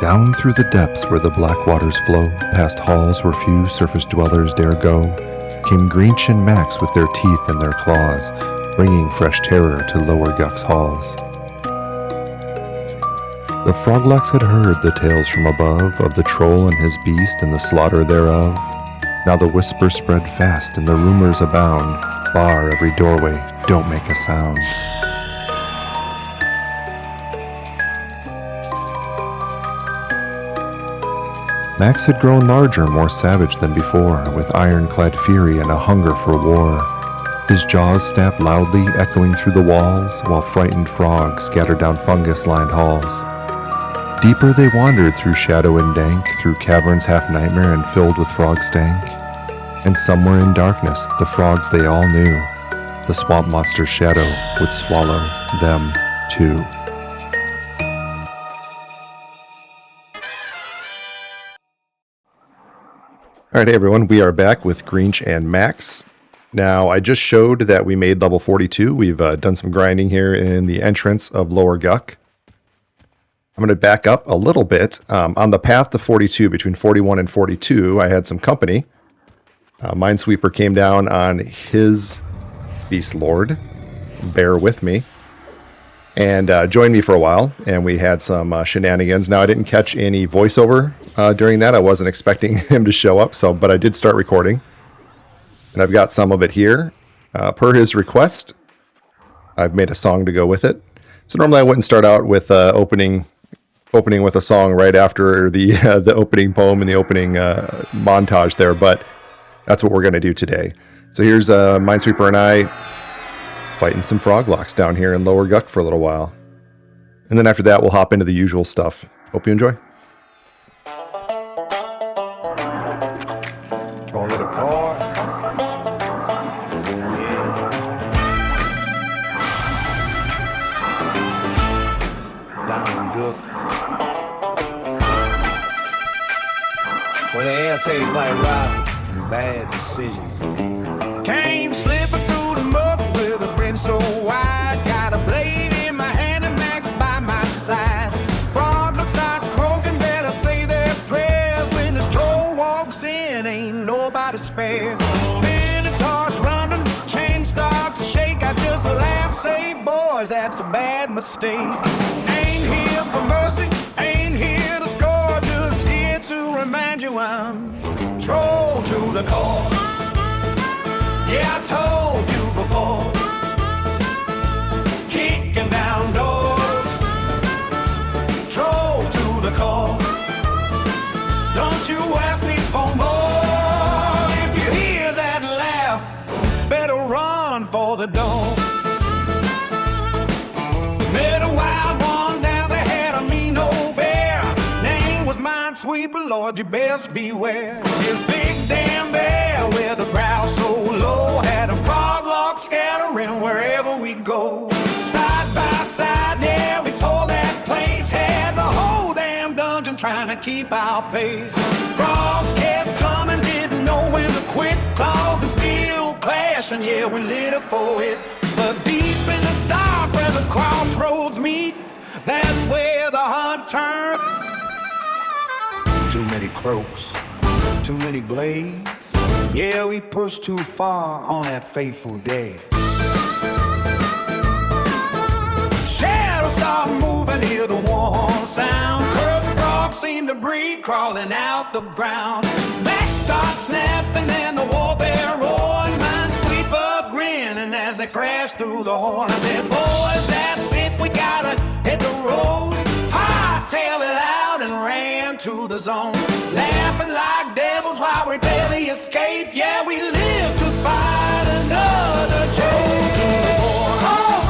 Down through the depths where the black waters flow, past halls where few surface dwellers dare go, came Greench and Max with their teeth and their claws, bringing fresh terror to Lower Guck's halls. The Froglocks had heard the tales from above of the troll and his beast and the slaughter thereof. Now the whisper spread fast and the rumors abound. Bar every doorway, don't make a sound. Max had grown larger, more savage than before, with ironclad fury and a hunger for war. His jaws snapped loudly, echoing through the walls, while frightened frogs scattered down fungus-lined halls. Deeper they wandered through shadow and dank, through caverns half nightmare and filled with frog stank. And somewhere in darkness, the frogs they all knew, the swamp monster's shadow would swallow them too. Alright, hey everyone, we are back with Greench and Max. Now, I just showed that we made level 42. We've done some grinding here in the entrance of Lower Guck. I'm going to back up a little bit. On the path to 42, between 41 and 42, I had some company. Minesweeper came down on his Beastlord, bear with me, and joined me for a while, and we had some shenanigans. Now, I didn't catch any voiceover during that. I wasn't expecting him to show up, but I did start recording, and I've got some of it here. Per his request, I've made a song to go with it. So normally I wouldn't start out with opening with a song right after the opening poem and the opening montage there, but that's what we're going to do today. So here's Minesweeper and I fighting some Froglocks down here in Lower Guck for a little while. And then after that, we'll hop into the usual stuff. Hope you enjoy. Draw a little card. Down Guck. When the air tastes like rotten, bad decisions. Came slipping through the mud with a grin so wide. Got a blade in my hand and Max by my side. Frog looks like croaking, better say their prayers. When this troll walks in, ain't nobody spared. Minotaurs running, chains start to shake. I just laugh, say, boys, that's a bad mistake. Ain't here for mercy, ain't here to score, just here to remind you I'm troll to the core. Yeah, I told you before. Kicking down doors, troll to the core. Don't you ask me for more. If you hear that laugh, better run for the door. Met a wild one down there, had a mean old bear. Name was Minesweeper, Lord, you best beware. This big damn bear with a growl so low, had a Froglock scattering wherever we go. Side by side, yeah, we tore that place. Had the whole damn dungeon trying to keep our pace. Frogs kept coming, didn't know when to quit. Claws and steel clashing, yeah, we lit it for it. But deep in the dark where the crossroads meet, that's where the hunt turns. Too many croaks, too many blades. Yeah, we pushed too far on that fateful day. Shadows start moving, hear the warm sound. Cursed frogs seem to breathe, crawling out the ground. Max starts snapping and the warbear roaring. Minesweeper grinning as they crash through the horn. I said, boys, that's it, we gotta hit the road. Hightail it out and ran to the zone. Laughing like devils while we barely escape. Yeah, we live to fight another troll to the core. Oh,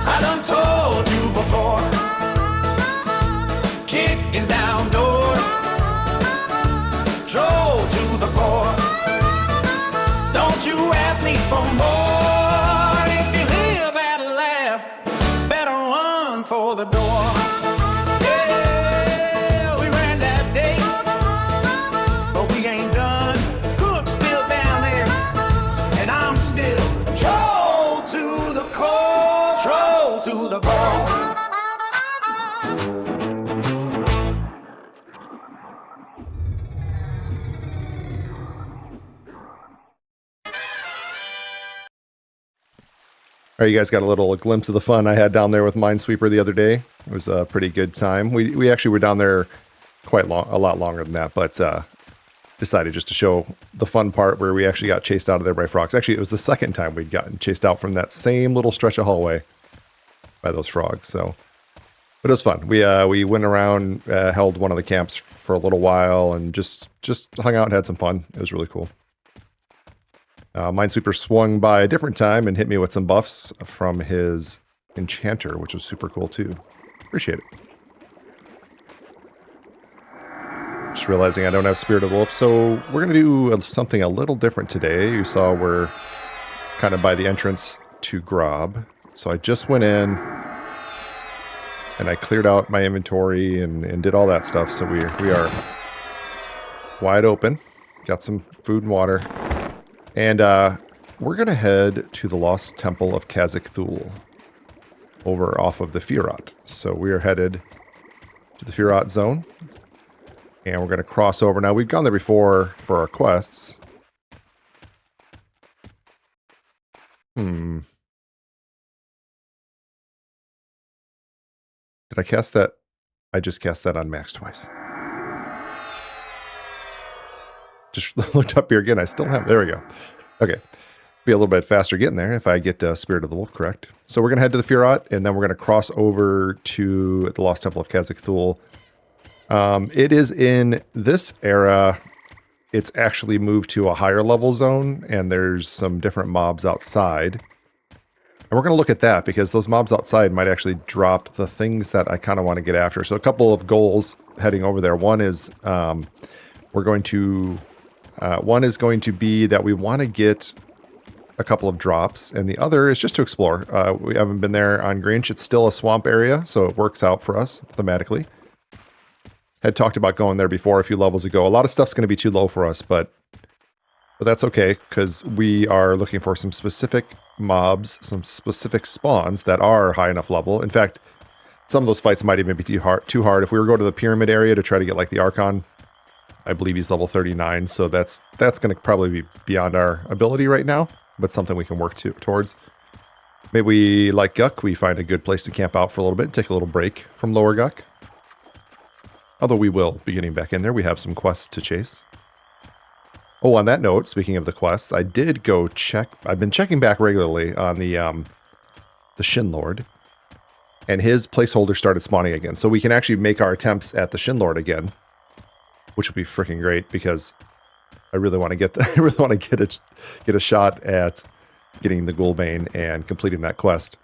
I done told you before. Kicking down doors, troll to the core. Don't you ask me for more. If you live at a laugh, better run for the door. All right, you guys got a little glimpse of the fun I had down there with Minesweeper the other day. It was a pretty good time. We actually were down there quite long, a lot longer than that, but decided just to show the fun part where we actually got chased out of there by frogs. Actually, it was the second time we'd gotten chased out from that same little stretch of hallway by those frogs. So, but it was fun. We went around, held one of the camps for a little while, and just hung out and had some fun. It was really cool. Minesweeper swung by a different time and hit me with some buffs from his enchanter, which was super cool too. Appreciate it. Just realizing I don't have Spirit of the Wolf, so we're going to do something a little different today. You saw we're kind of by the entrance to Grobb. So I just went in and I cleared out my inventory and did all that stuff. So we are wide open. Got some food and water. And we're going to head to the Lost Temple of Innothule over off of the Firot. So we are headed to the Firot zone. And we're going to cross over. Now, we've gone there before for our quests. Did I cast that? I just cast that on Max twice. Just looked up here again. I still have... There we go. Okay. Be a little bit faster getting there if I get Spirit of the Wolf correct. So we're going to head to the Firot, and then we're going to cross over to the Lost Temple of Innothule. It is in this era, it's actually moved to a higher level zone, and there's some different mobs outside. And we're going to look at that, because those mobs outside might actually drop the things that I kind of want to get after. So a couple of goals heading over there. One is one is going to be that we want to get a couple of drops, and the other is just to explore. We haven't been there on Greench. It's still a swamp area, so it works out for us thematically. Had talked about going there before a few levels ago. A lot of stuff's going to be too low for us, but that's okay, because we are looking for some specific mobs, some specific spawns that are high enough level. In fact, some of those fights might even be too hard. If we were to go to the pyramid area to try to get like the Archon, I believe he's level 39, so that's going to probably be beyond our ability right now, but something we can work towards. Maybe we, like Guck, we find a good place to camp out for a little bit, take a little break from Lower Guck. Although we will be getting back in there. We have some quests to chase. Oh, on that note, speaking of the quests, I did go check. I've been checking back regularly on the Shin Lord. And his placeholder started spawning again. So we can actually make our attempts at the Shin Lord again. Which would be freaking great, because I really want to get get a shot at getting the Ghoulbane and completing that quest.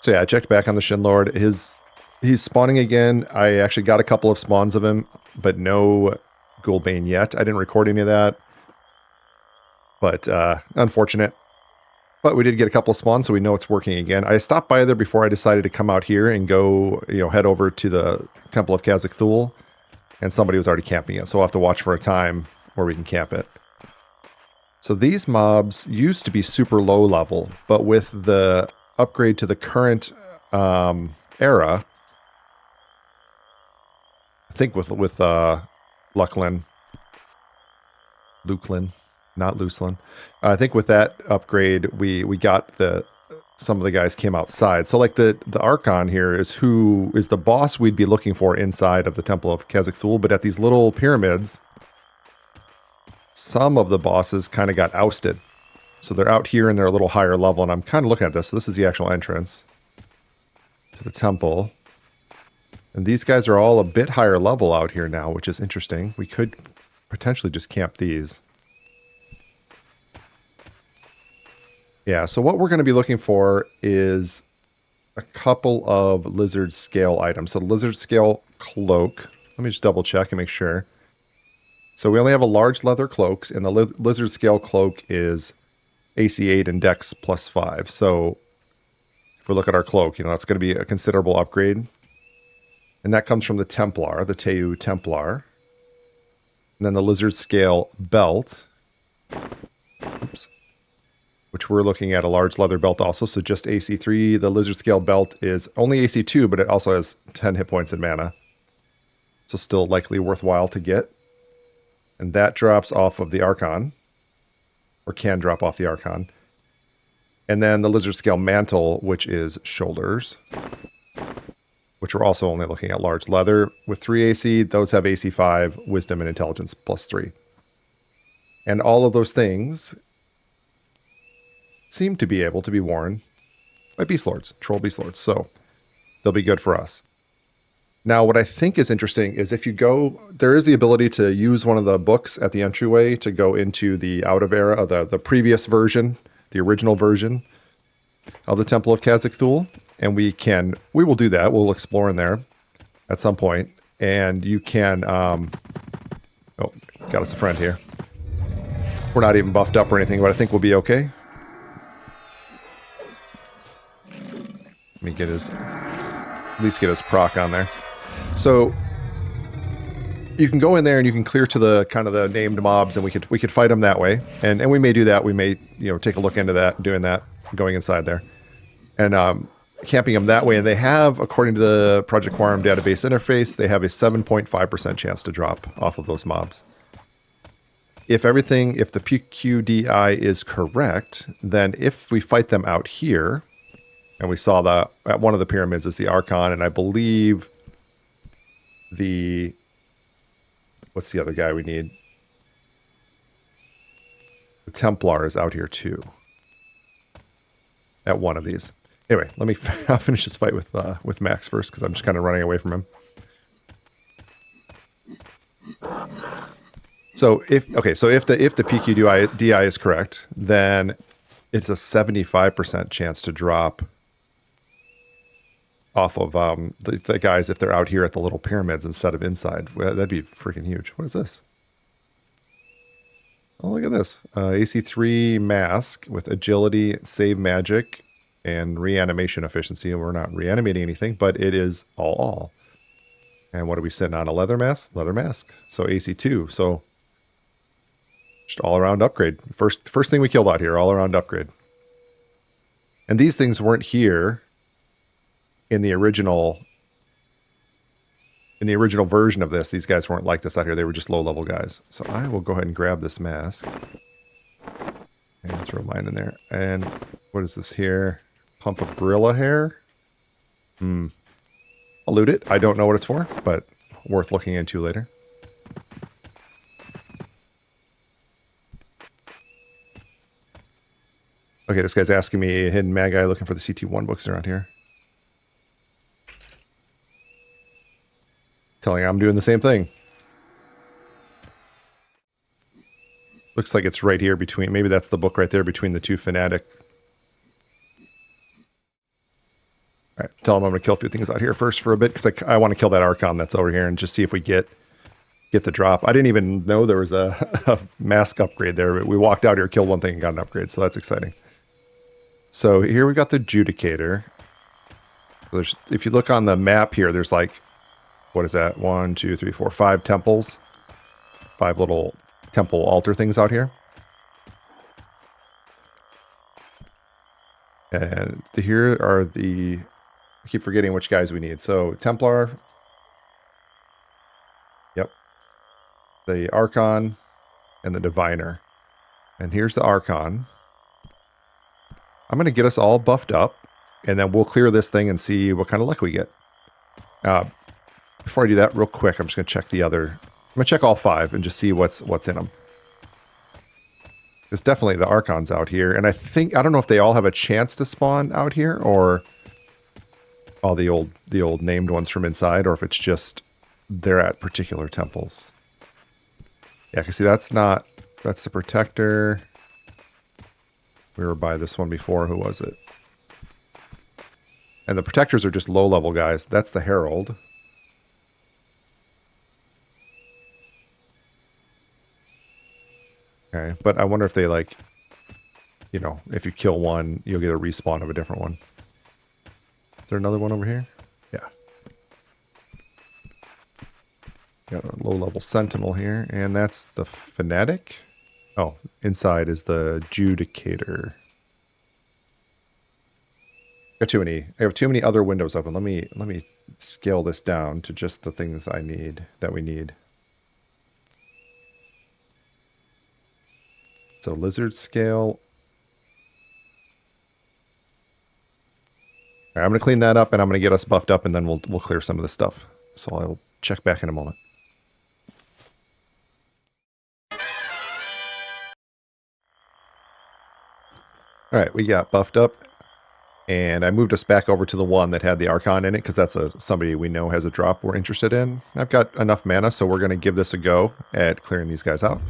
So yeah, I checked back on the Shin Lord. He's spawning again. I actually got a couple of spawns of him, but no Ghoulbane yet. I didn't record any of that. But unfortunate. But we did get a couple of spawns, so we know it's working again. I stopped by there before I decided to come out here and go, head over to the Temple of Innothule. And somebody was already camping it, so we'll have to watch for a time where we can camp it. So these mobs used to be super low level, but with the upgrade to the current era, I think with Luclin, not Lucelin. I think with that upgrade, we got some of the guys came outside. So like the Archon here is who is the boss we'd be looking for inside of the Temple of Innothule, but at these little pyramids, some of the bosses kind of got ousted. So they're out here and they're a little higher level, and I'm kind of looking at this. So this is the actual entrance to the temple. And these guys are all a bit higher level out here now, which is interesting. We could potentially just camp these. Yeah, so what we're going to be looking for is a couple of lizard scale items. So the lizard scale cloak. Let me just double check and make sure. So we only have a large leather cloak, and the lizard scale cloak is AC 8 and Dex +5. So if we look at our cloak, that's going to be a considerable upgrade. And that comes from the Templar, the Teu Templar. And then the lizard scale belt. Oops. which we're looking at a large leather belt also. So just AC3. The lizard scale belt is only AC2, but it also has 10 hit points and mana. So still likely worthwhile to get. And that drops off of the Archon. Or can drop off the Archon. And then the lizard scale mantle, which is shoulders. Which we're also only looking at large leather. With 3 AC, those have AC 5, wisdom, and intelligence +3. And all of those things seem to be able to be worn by Beastlords, troll Beastlords. So they'll be good for us. Now, what I think is interesting is if you go, there is the ability to use one of the books at the entryway to go into the out of era, the previous version, the original version of the Temple of Innothule. And we will do that. We'll explore in there at some point. And you can, oh, got us a friend here. We're not even buffed up or anything, but I think we'll be okay. Let me get at least get his proc on there. So you can go in there and you can clear to the kind of the named mobs, and we could fight them that way. And we may do that. We may, take a look into that, doing that, going inside there. And camping them that way. And they have, according to the Project Quarm database interface, they have a 7.5% chance to drop off of those mobs. If the PQDI is correct, then if we fight them out here, and we saw at one of the pyramids is the Archon, and I believe what's the other guy we need? The Templar is out here too. At one of these. Anyway, I'll finish this fight with Max first, because I'm just kind of running away from him. So if the PQDI is correct, then it's a 75% chance to drop off of the guys if they're out here at the little pyramids instead of inside. Well, that'd be freaking huge. What is this? Oh, look at this. AC3 mask with agility, save magic, and reanimation efficiency. And we're not reanimating anything, but it is all. And what are we sitting on? A leather mask? Leather mask. So AC2. So just all-around upgrade. First thing we killed out here, all-around upgrade. And these things weren't here in the original version of this. These guys weren't like this out here. They were just low-level guys. So I will go ahead and grab this mask and throw mine in there. And what is this here? Pump of gorilla hair? I'll loot it. I don't know what it's for, but worth looking into later. Okay, this guy's asking me, a hidden mad guy looking for the CT1 books around here. Telling him I'm doing the same thing. Looks like it's right here between, maybe that's the book right there between the two fanatic. Alright, tell him I'm going to kill a few things out here first for a bit, because I want to kill that Archon that's over here and just see if we get the drop. I didn't even know there was a mask upgrade there. We walked out here, killed one thing, and got an upgrade, so that's exciting. So here we got the Judicator. If you look on the map here, there's like, what is that? 1, 2, 3, 4, 5 temples. 5 little temple altar things out here. And here are I keep forgetting which guys we need. So Templar. Yep. The Archon and the Diviner. And here's the Archon. I'm going to get us all buffed up, and then we'll clear this thing and see what kind of luck we get. Before I do that, real quick, I'm just going to check I'm going to check all 5 and just see what's in them. There's definitely the Archons out here, and I don't know if they all have a chance to spawn out here, or all the old named ones from inside, or if it's just they're at particular temples. Yeah, because see, that's the Protector. We were by this one before. Who was it? And the Protectors are just low-level guys. That's the Herald. Okay, but I wonder if they, like, if you kill one, you'll get a respawn of a different one. Is there another one over here? Yeah. Got a low-level Sentinel here, and that's the Fanatic. Oh, inside is the Judicator. Got too many. I have too many other windows open. Let me scale this down to just the things I need that we need. So lizard scale. All right, I'm gonna clean that up and I'm gonna get us buffed up and then we'll clear some of this stuff. So I'll check back in a moment. All right, we got buffed up. And I moved us back over to the one that had the Archon in it, because that's somebody we know has a drop we're interested in. I've got enough mana, so we're going to give this a go at clearing these guys out.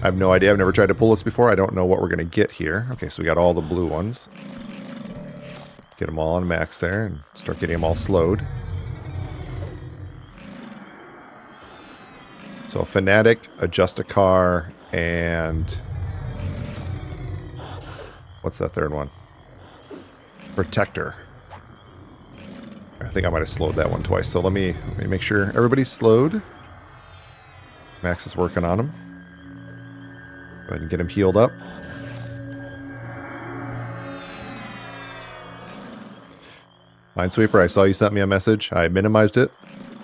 I have no idea. I've never tried to pull this before. I don't know what we're going to get here. Okay, so we got all the blue ones. Get them all on max there and start getting them all slowed. So Fanatic, Adjust a Car, and... what's that third one? Protector. I think I might have slowed that one twice. So let me make sure everybody's slowed. Max is working on him. Go ahead and get him healed up. Minesweeper, I saw you sent me a message. I minimized it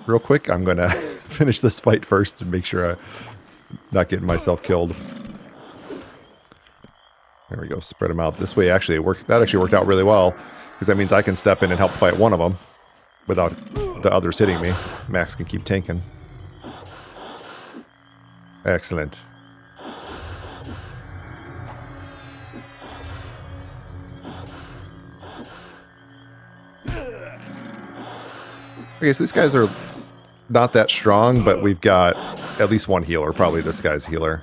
real quick. I'm going to finish this fight first and make sure I'm not getting myself killed. There we go. Spread them out. This way actually worked. That actually worked out really well, because that means I can step in and help fight one of them without the others hitting me. Max can keep tanking. Excellent. Okay, so these guys are not that strong, but we've got at least one healer. Probably this guy's healer.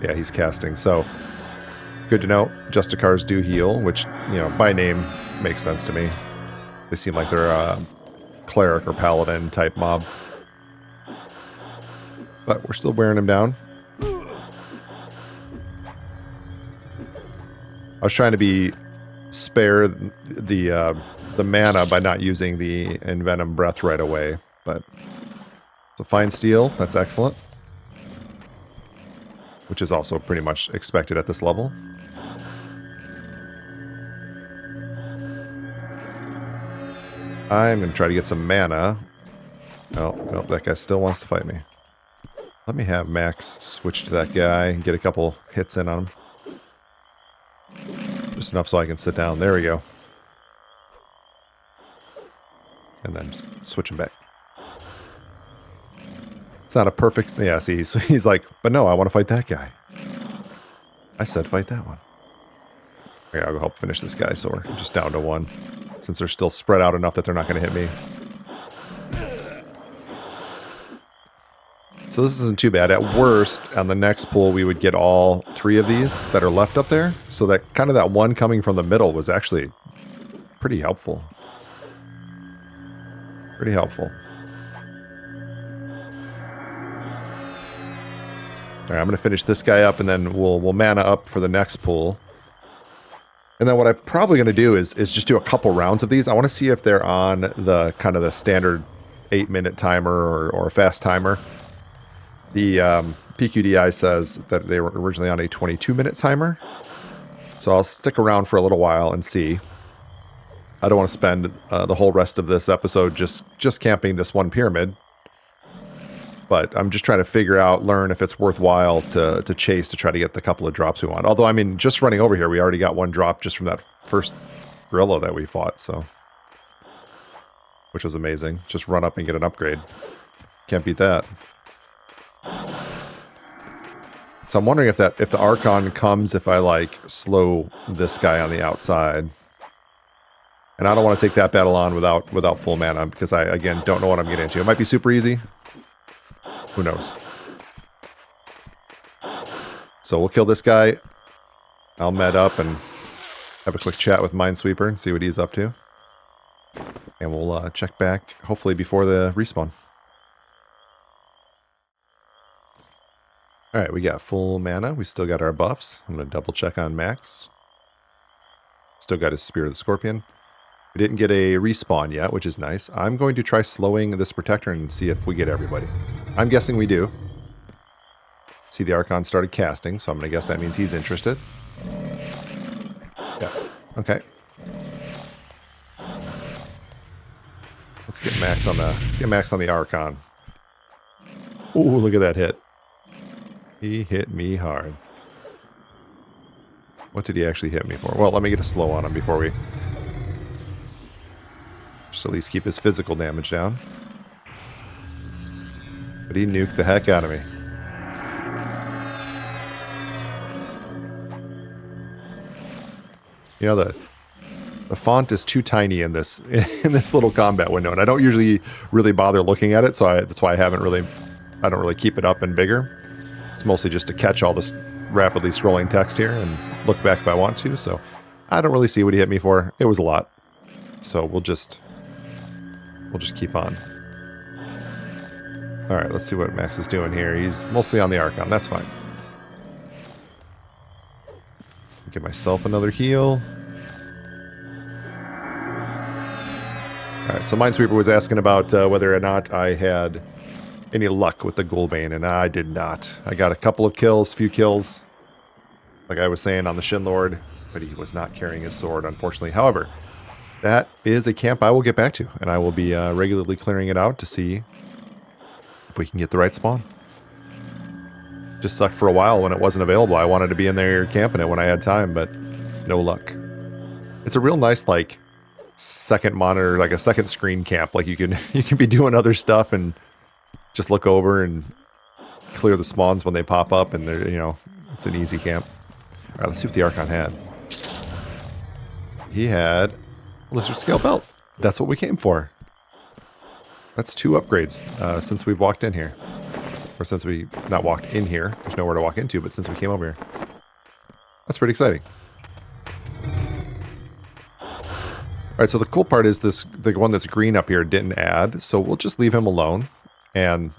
Yeah, he's casting, so good to know. Justicars do heal, which, you know, by name makes sense to me. They seem like they're a cleric or paladin type mob. But we're still wearing him down. I was trying to be spare the mana by not using the Envenom Breath right away, but so Fine Steel, that's excellent. Which is also pretty much expected at this level. I'm going to try to get some mana. Oh, no, that guy still wants to fight me. Let me have Max switch to that guy and get a couple hits in on him. Just enough so I can sit down. There we go. And then switch him back. It's not a perfect... yeah, see, so he's like, but no, I want to fight that guy. I said fight that one. Okay, I'll go help finish this guy, so we're just down to one. Since they're still spread out enough that they're not going to hit me. So this isn't too bad. At worst, on the next pull, we would get all three of these that are left up there. So that kind of that one coming from the middle was actually pretty helpful. Pretty helpful. Alright, I'm going to finish this guy up, and then we'll mana up for the next pool. And then what I'm probably going to do is just do a couple rounds of these. I want to see if they're on the kind of the standard 8-minute timer or a fast timer. The PQDI says that they were originally on a 22-minute timer. So I'll stick around for a little while and see. I don't want to spend the whole rest of this episode just camping this one pyramid. But I'm just trying to learn if it's worthwhile to chase to try to get the couple of drops we want. Although, I mean, just running over here, we already got one drop just from that first gorilla that we fought, so. Which was amazing. Just run up and get an upgrade. Can't beat that. So I'm wondering if the Archon comes if I, like, slow this guy on the outside. And I don't want to take that battle on without full mana, because I, again, don't know what I'm getting into. It might be super easy. Who knows? So we'll kill this guy. I'll med up and have a quick chat with Minesweeper and see what he's up to. And we'll check back, hopefully before the respawn. Alright, we got full mana. We still got our buffs. I'm going to double check on Max. Still got his Spear of the Scorpion. We didn't get a respawn yet, which is nice. I'm going to try slowing this Protector and see if we get everybody. I'm guessing we do. See, the Archon started casting, so I'm going to guess that means he's interested. Yeah. Okay. Let's get Max on the Archon. Ooh, look at that hit. He hit me hard. What did he actually hit me for? Well, let me get a slow on him before we just at least keep his physical damage down. But he nuked the heck out of me. You know, the font is too tiny in this little combat window, and I don't usually really bother looking at it, so that's why I don't really keep it up and bigger. It's mostly just to catch all this rapidly scrolling text here and look back if I want to, so I don't really see what he hit me for. It was a lot. So we'll just keep on. Alright, let's see what Max is doing here. He's mostly on the Archon, that's fine. Get myself another heal. Alright, so Minesweeper was asking about whether or not I had any luck with the Ghoulbane, and I did not. I got a couple of kills, few kills, like I was saying on the Shin Lord, but he was not carrying his sword, unfortunately. However, that is a camp I will get back to, and I will be regularly clearing it out to see if we can get the right spawn. Just sucked for a while when it wasn't available. I wanted to be in there camping it when I had time, but no luck. It's a real nice, like, second monitor, like a second screen camp. Like, you can be doing other stuff and just look over and clear the spawns when they pop up, and they're, you know, it's an easy camp. All right, let's see what the Archon had. He had a Lizard Scale Belt. That's what we came for. That's 2 upgrades since we've walked in here. Or since we not walked in here. There's nowhere to walk into, but since we came over here. That's pretty exciting. Alright, so the cool part is the one that's green up here didn't add, so we'll just leave him alone. And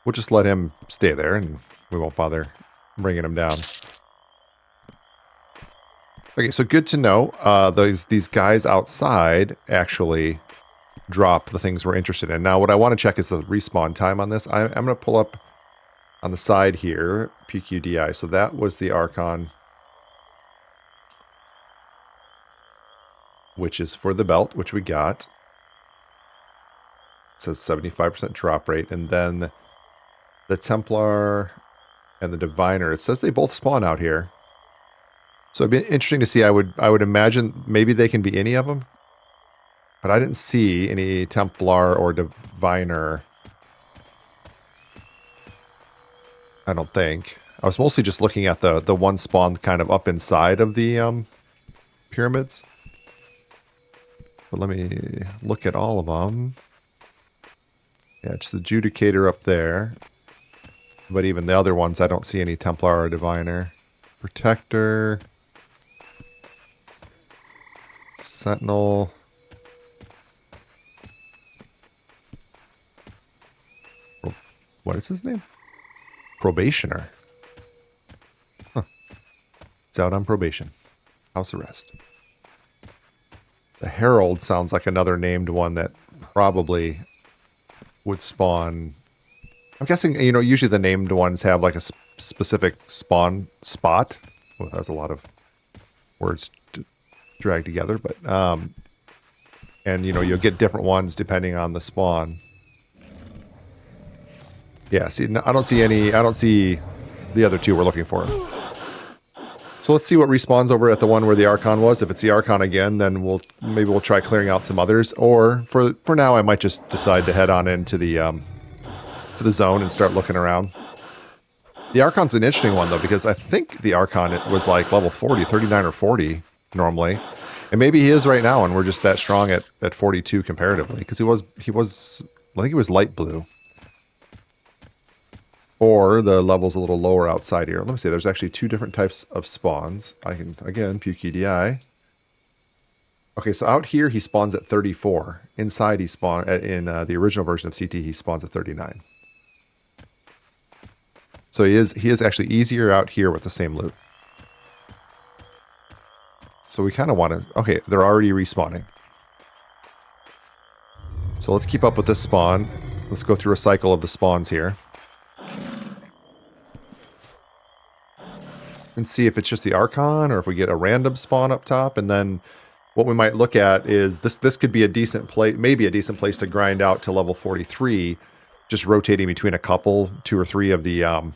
we'll just let him stay there, and we won't bother bringing him down. Okay, so good to know. These guys outside actually drop the things we're interested in. Now, what I want to check is the respawn time on this. I'm going to pull up on the side here, PQDI. So that was the Archon, which is for the belt, which we got. It says 75% drop rate. And then the Templar and the Diviner, it says they both spawn out here. So it'd be interesting to see. I would imagine maybe they can be any of them. But I didn't see any Templar or Diviner. I don't think. I was mostly just looking at the one spawn kind of up inside of the pyramids. But let me look at all of them. Yeah, it's the Judicator up there. But even the other ones, I don't see any Templar or Diviner. Protector. Sentinel. What is his name? Probationer. Huh. It's out on probation. House arrest. The Herald sounds like another named one that probably would spawn. I'm guessing, you know, usually the named ones have like a specific spawn spot. Well, that's a lot of words to drag together, but and you know, you'll get different ones depending on the spawn. Yeah, see, I don't see the other 2 we're looking for. So let's see what respawns over at the one where the Archon was. If it's the Archon again, then maybe we'll try clearing out some others. Or for now, I might just decide to head on into the zone and start looking around. The Archon's an interesting one though, because I think the Archon was like level 40, 39 or 40 normally, and maybe he is right now, and we're just that strong at 42 comparatively, because he was I think he was light blue. Or the level's a little lower outside here. Let me see, there's actually 2 different types of spawns. I can, again, PQDI. Okay, so out here he spawns at 34. Inside he spawns, in the original version of CT, he spawns at 39. So he is actually easier out here with the same loot. So we kind of want to, okay, they're already respawning. So let's keep up with this spawn. Let's go through a cycle of the spawns here. and see if it's just the Archon or if we get a random spawn up top. And then what we might look at is this could be a decent place, maybe a decent place to grind out to level 43, just rotating between a couple, 2 or 3 of the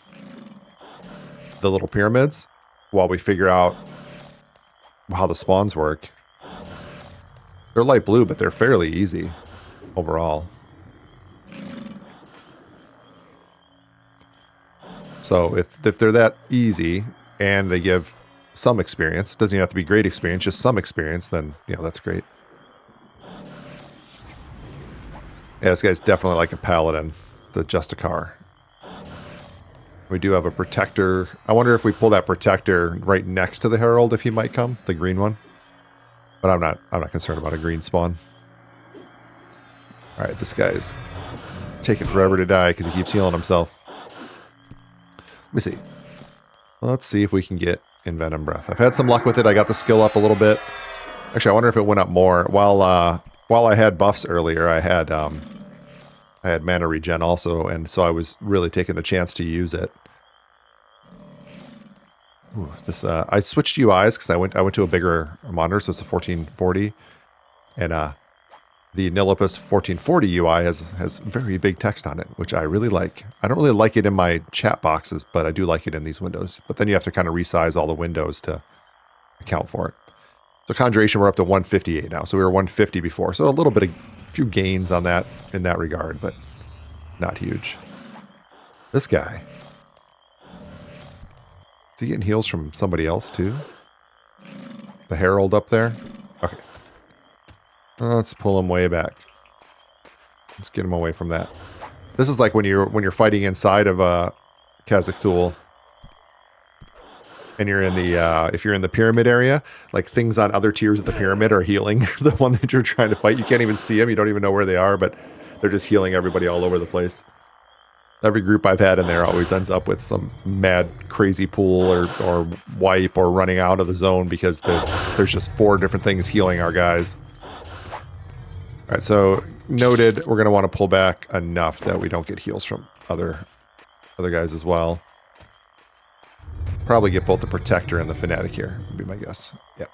little pyramids while we figure out how the spawns work. They're light blue, but they're fairly easy overall. So if they're that easy and they give some experience, it doesn't even have to be great experience, just some experience, then, you know, that's great. Yeah, this guy's definitely like a paladin, the Justicar. We do have a protector. I wonder if we pull that protector right next to the Herald, if he might come, the green one. But I'm not concerned about a green spawn. All right, this guy's taking forever to die because he keeps healing himself. Let me see. Let's see if we can get Envenom Breath. I've had some luck with it. I got the skill up a little bit. Actually, I wonder if it went up more. While I had buffs earlier, I had mana regen also, and so I was really taking the chance to use it. Ooh, this I switched UIs because I went to a bigger monitor, so it's a 1440, and the Nilipus 1440 UI has very big text on it, which I really like. I don't really like it in my chat boxes, but I do like it in these windows. But then you have to kind of resize all the windows to account for it. So Conjuration, we're up to 158 now. So we were 150 before. So a few gains on that in that regard, but not huge. This guy. Is he getting heals from somebody else too? The Herald up there? Okay. Let's pull him way back. Let's get him away from that. This is like when you're fighting inside of a Innothule, and you're in the if you're in the pyramid area, like things on other tiers of the pyramid are healing the one that you're trying to fight. You can't even see them. You don't even know where they are, but they're just healing everybody all over the place. Every group I've had in there always ends up with some mad, crazy pool or wipe or running out of the zone because there's just 4 different things healing our guys. All right, so noted, we're going to want to pull back enough that we don't get heals from other guys as well. Probably get both the Protector and the Fanatic here, would be my guess. Yep.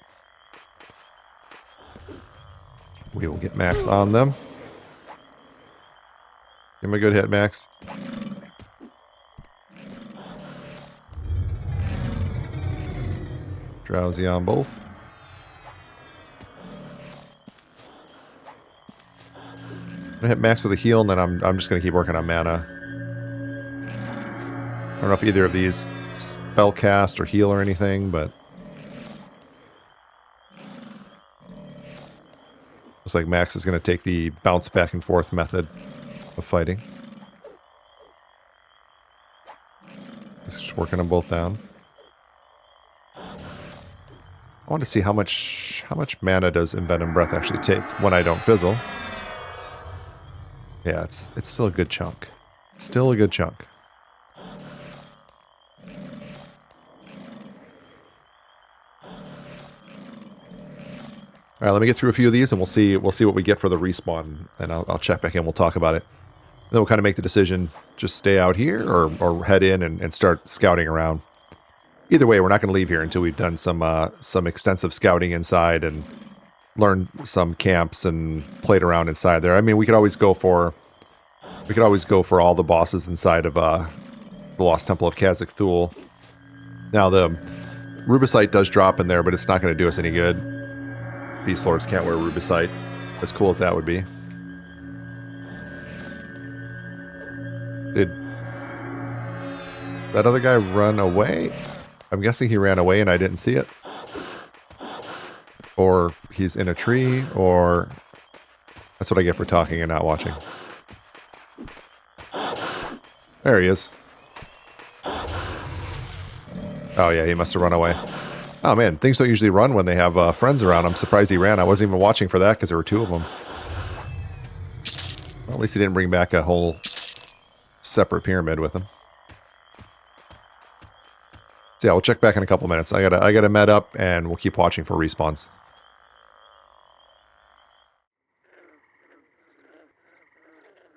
We will get Max on them. Give him a good hit, Max. Drowsy on both. I'm gonna hit Max with a heal, and then I'm just gonna keep working on mana. I don't know if either of these spell cast or heal or anything, but looks like Max is gonna take the bounce back and forth method of fighting. Just working them both down. I want to see how much mana does Envenom Breath actually take when I don't fizzle. Yeah, it's still a good chunk. Still a good chunk. All right, let me get through a few of these, and we'll see what we get for the respawn, and I'll check back in. We'll talk about it. Then we'll kind of make the decision: just stay out here, or head in and start scouting around. Either way, we're not going to leave here until we've done some extensive scouting inside and learned some camps and played around inside there. I mean, we could always go for all the bosses inside of the Lost Temple of Innothule. Now the Rubicite does drop in there, but it's not going to do us any good. Beastlords can't wear Rubicite, as cool as that would be. Did that other guy run away? I'm guessing he ran away and I didn't see it. Or he's in a tree, or that's what I get for talking and not watching. There he is. Oh yeah, he must have run away. Oh man, things don't usually run when they have friends around. I'm surprised he ran. I wasn't even watching for that because there were 2 of them. Well, at least he didn't bring back a whole separate pyramid with him. So yeah, we'll check back in a couple minutes. I gotta med up, and we'll keep watching for respawns.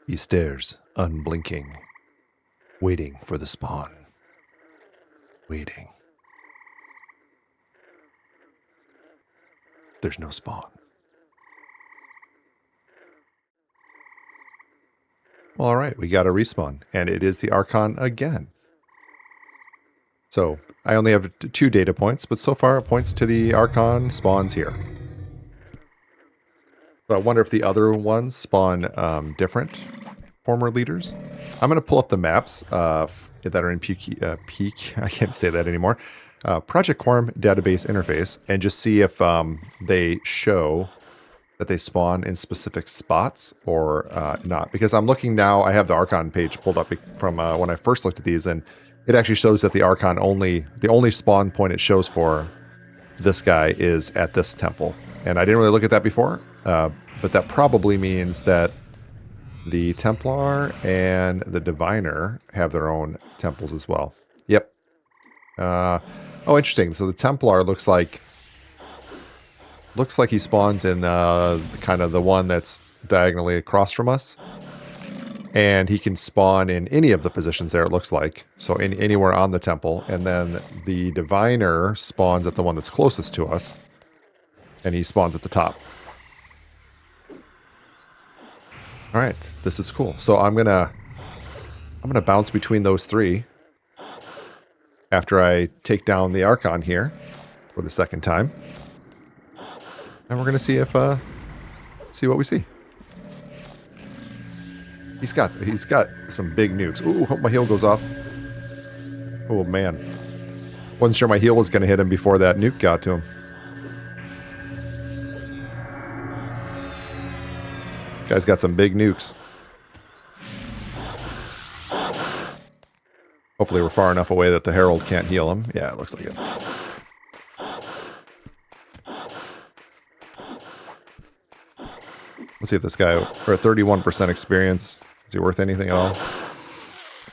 He stares, unblinking, waiting for the spawn. Waiting. There's no spawn. Well, all right, we got a respawn, and it is the Archon again. So I only have 2 data points, but so far it points to the Archon spawns here. So I wonder if the other ones spawn different former leaders. I'm going to pull up the maps that are in Peak. I can't say that anymore. Project Quarm database interface, and just see if they show that they spawn in specific spots or not. Because I'm looking now, I have the Archon page pulled up from when I first looked at these, and it actually shows that the Archon the only spawn point it shows for this guy is at this temple. And I didn't really look at that before, but that probably means that the Templar and the Diviner have their own temples as well. Yep. Oh, interesting. So the Templar looks like he spawns in kind of the one that's diagonally across from us. And he can spawn in any of the positions there, it looks like. So anywhere on the temple. And then the Diviner spawns at the one that's closest to us. And he spawns at the top. All right, this is cool. So I'm gonna bounce between those 3 after I take down the Archon here for the second time. And we're gonna see if see what we see. He's got some big nukes. Ooh, hope my heal goes off. Oh man. Wasn't sure my heal was gonna hit him before that nuke got to him. Guy's got some big nukes. Hopefully we're far enough away that the Herald can't heal him. Yeah, it looks like it. Let's see if this guy, for a 31% experience, is he worth anything at all?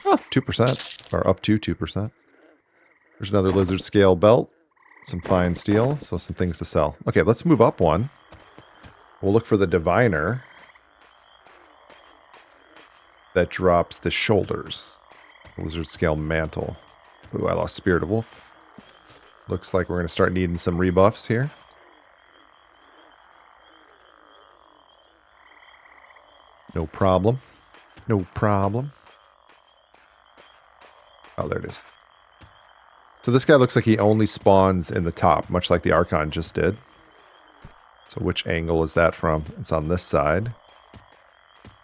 Oh, 2%, or up to 2%. There's another lizard scale belt, some fine steel, so some things to sell. Okay, let's move up one. We'll look for the Diviner that drops the shoulders. Lizard scale mantle. Ooh, I lost Spirit of Wolf. Looks like we're going to start needing some rebuffs here. No problem. No problem. Oh, there it is. So this guy looks like he only spawns in the top, much like the Archon just did. So which angle is that from? It's on this side.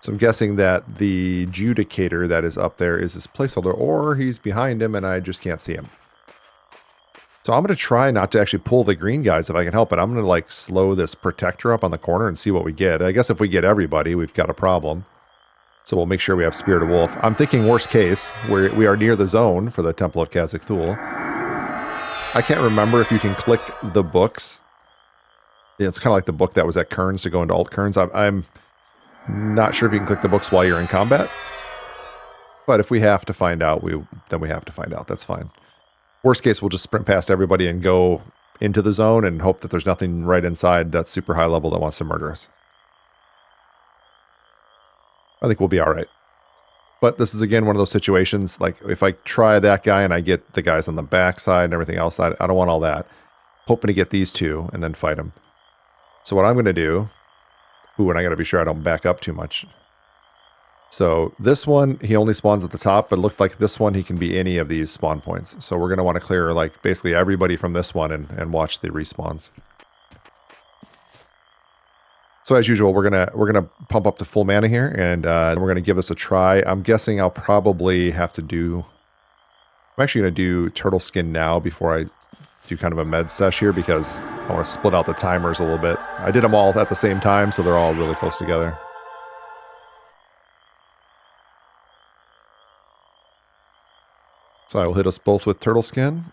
So I'm guessing that the Judicator that is up there is his placeholder, or he's behind him and I just can't see him. So I'm going to try not to actually pull the green guys if I can help it. I'm going to like slow this Protector up on the corner and see what we get. I guess if we get everybody, we've got a problem. So we'll make sure we have Spirit of Wolf. I'm thinking worst case, we are near the zone for the Temple of Khazad-Thul. I can't remember if you can click the books. Yeah, it's kind of like the book that was at Kerns to go into Alt Kerns. I'm not sure if you can click the books while you're in combat. But if we have to find out, then we have to find out. That's fine. Worst case, we'll just sprint past everybody and go into the zone and hope that there's nothing right inside that's super high level that wants to murder us. I think we'll be all right. But this is, again, one of those situations, like, if I try that guy and I get the guys on the backside and everything else, I don't want all that. Hoping to get these 2 and then fight them. So what I'm going to do... Ooh, and I got to be sure I don't back up too much. So this one, he only spawns at the top, but it looked like this one, he can be any of these spawn points. So we're going to want to clear, like, basically everybody from this one and watch the respawns. So as usual, we're gonna pump up to full mana here, and we're gonna give this a try. I'm guessing I'll probably have to do... I'm actually gonna do Turtle Skin now before I do kind of a med sesh here, because I want to split out the timers a little bit. I did them all at the same time, so they're all really close together. So I will hit us both with Turtle Skin.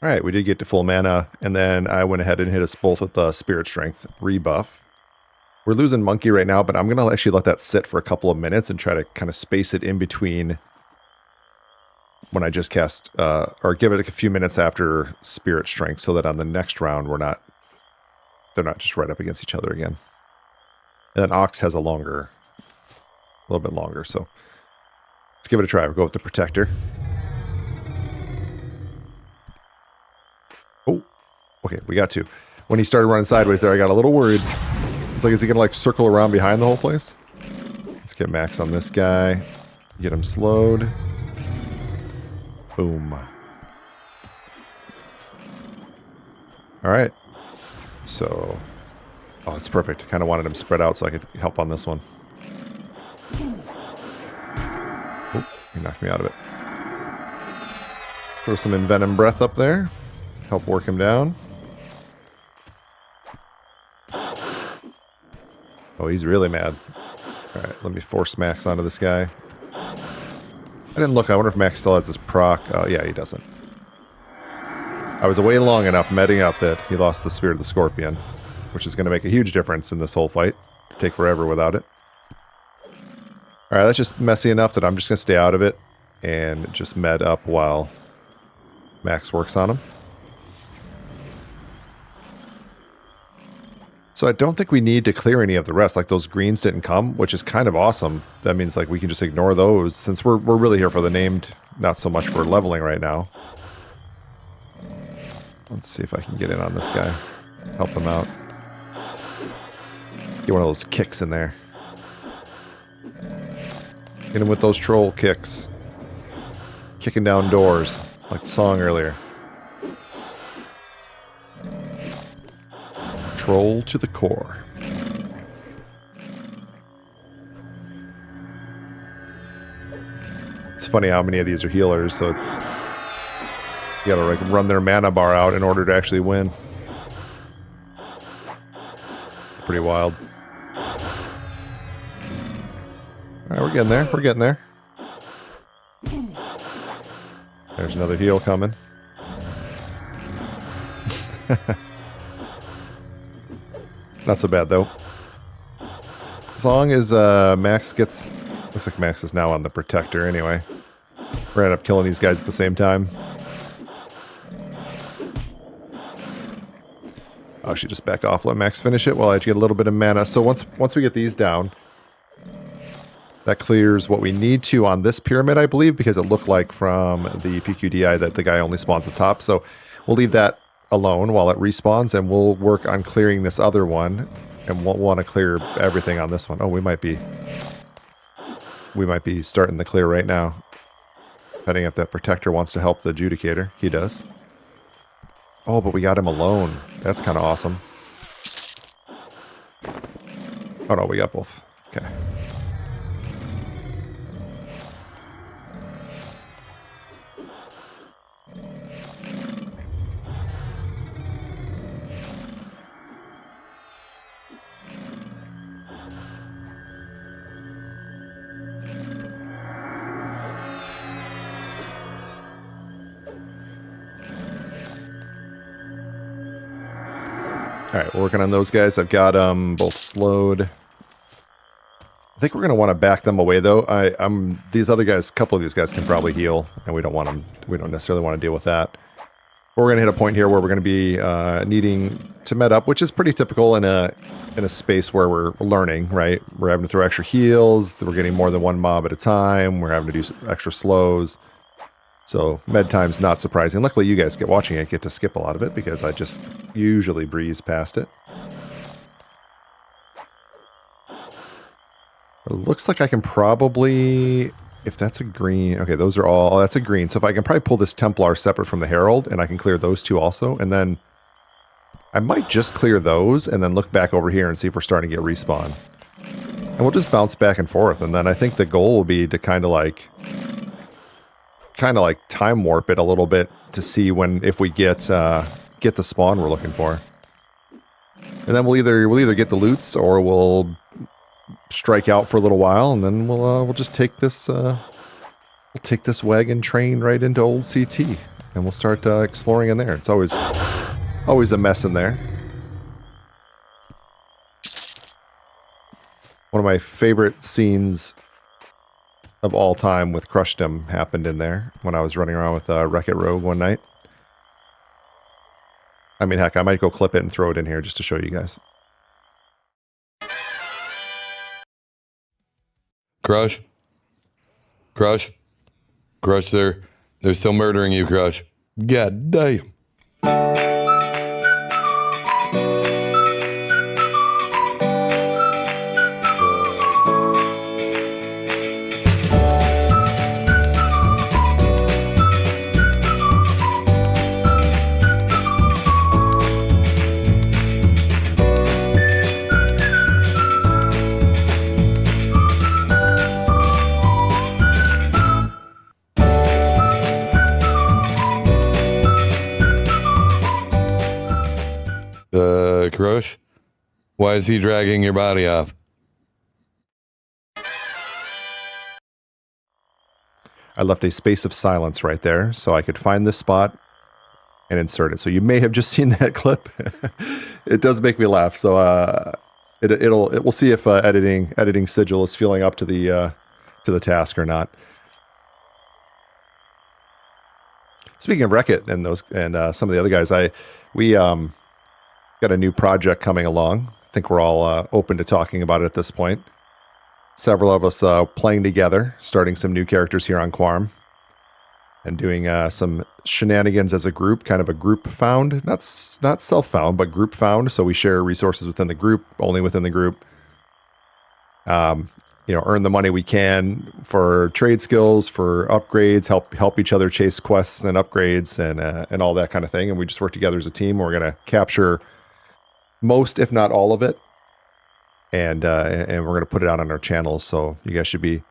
All right, we did get to full mana, and then I went ahead and hit us both with the Spirit Strength rebuff. We're losing Monkey right now, but I'm going to actually let that sit for a couple of minutes and try to kind of space it in between when I just cast, or give it a few minutes after Spirit Strength, so that on the next round they're not just right up against each other again. And then Ox has a little bit longer, so let's give it a try. We'll go with the Protector. Oh, okay, we got to. When he started running sideways there, I got a little worried. It's like, is he going to like circle around behind the whole place? Let's get Max on this guy. Get him slowed. Boom. Alright. So, oh, it's perfect. Kind of wanted him spread out so I could help on this one. Oh, he knocked me out of it. Throw some Envenom Breath up there. Help work him down. Oh, he's really mad. Alright, let me force Max onto this guy. I didn't look. I wonder if Max still has his proc. Oh, yeah, he doesn't. I was away long enough medding up that he lost the Spirit of the Scorpion, which is going to make a huge difference in this whole fight. It'd take forever without it. Alright, that's just messy enough that I'm just going to stay out of it and just med up while Max works on him. So I don't think we need to clear any of the rest. Like, those greens didn't come, which is kind of awesome. That means like we can just ignore those, since we're really here for the named, not so much for leveling right now. Let's see if I can get in on this guy. Help him out. Get one of those kicks in there. Get him with those troll kicks. Kicking down doors, like the song earlier. Troll to the core. It's funny how many of these are healers, so you gotta like run their mana bar out in order to actually win. Pretty wild. Alright, we're getting there. We're getting there. There's another heal coming. Not so bad, though. As long as Max gets... Looks like Max is now on the Protector anyway. We're gonna end up killing these guys at the same time. Oh, she just back off. Let Max finish it while I get a little bit of mana. So once we get these down, that clears what we need to on this pyramid, I believe, because it looked like from the PQDI that the guy only spawns at the top. So we'll leave that alone while it respawns, and we'll work on clearing this other one, and we'll want to clear everything on this one. Oh, we might be starting the clear right now. Depending if that Protector wants to help the Adjudicator. He does. Oh, but we got him alone. That's kind of awesome. Oh no, we got both. Okay. Alright, we're working on those guys. I've got them both slowed. I think we're going to want to back them away, though. These other guys, a couple of these guys can probably heal, and we don't want them. We don't necessarily want to deal with that. We're going to hit a point here where we're going to be needing to med up, which is pretty typical in a space where we're learning, right? We're having to throw extra heals. We're getting more than one mob at a time. We're having to do extra slows. So med time's not surprising. Luckily, you guys watching it get to skip a lot of it because I just usually breeze past it. It looks like I can probably, if that's a green, okay, those are all, that's a green. So if I can probably pull this Templar separate from the Herald, and I can clear those two also, and then I might just clear those and then look back over here and see if we're starting to get respawn. And we'll just bounce back and forth, and then I think the goal will be to kind of like time warp it a little bit to see if we get the spawn we're looking for. And then we'll either get the loots or we'll strike out for a little while, and then we'll just take this wagon train right into old CT. and we'll start exploring in there. It's always a mess in there. One of my favorite scenes of all time with Crushdom happened in there when I was running around with Wreck-It Rogue one night. I mean, heck, I might go clip it and throw it in here just to show you guys. Crush, they're still murdering you, Crush. God damn. Crush, why is he dragging your body off? I left a space of silence right there so I could find this spot and insert it. So you may have just seen that clip. It does make me laugh. So we'll see if editing Sigil is feeling up to the task or not. Speaking of Wreck-It and some of the other guys, we got a new project coming along. I think we're all open to talking about it at this point. Several of us playing together, starting some new characters here on Quarm, and doing some shenanigans as a group, kind of a group found, not self-found, but group found. So we share resources within the group, only within the group. Earn the money we can for trade skills, for upgrades, help each other chase quests and upgrades and all that kind of thing. And we just work together as a team. We're going to capture most, if not all of it. And we're going to put it out on our channels. So you guys should be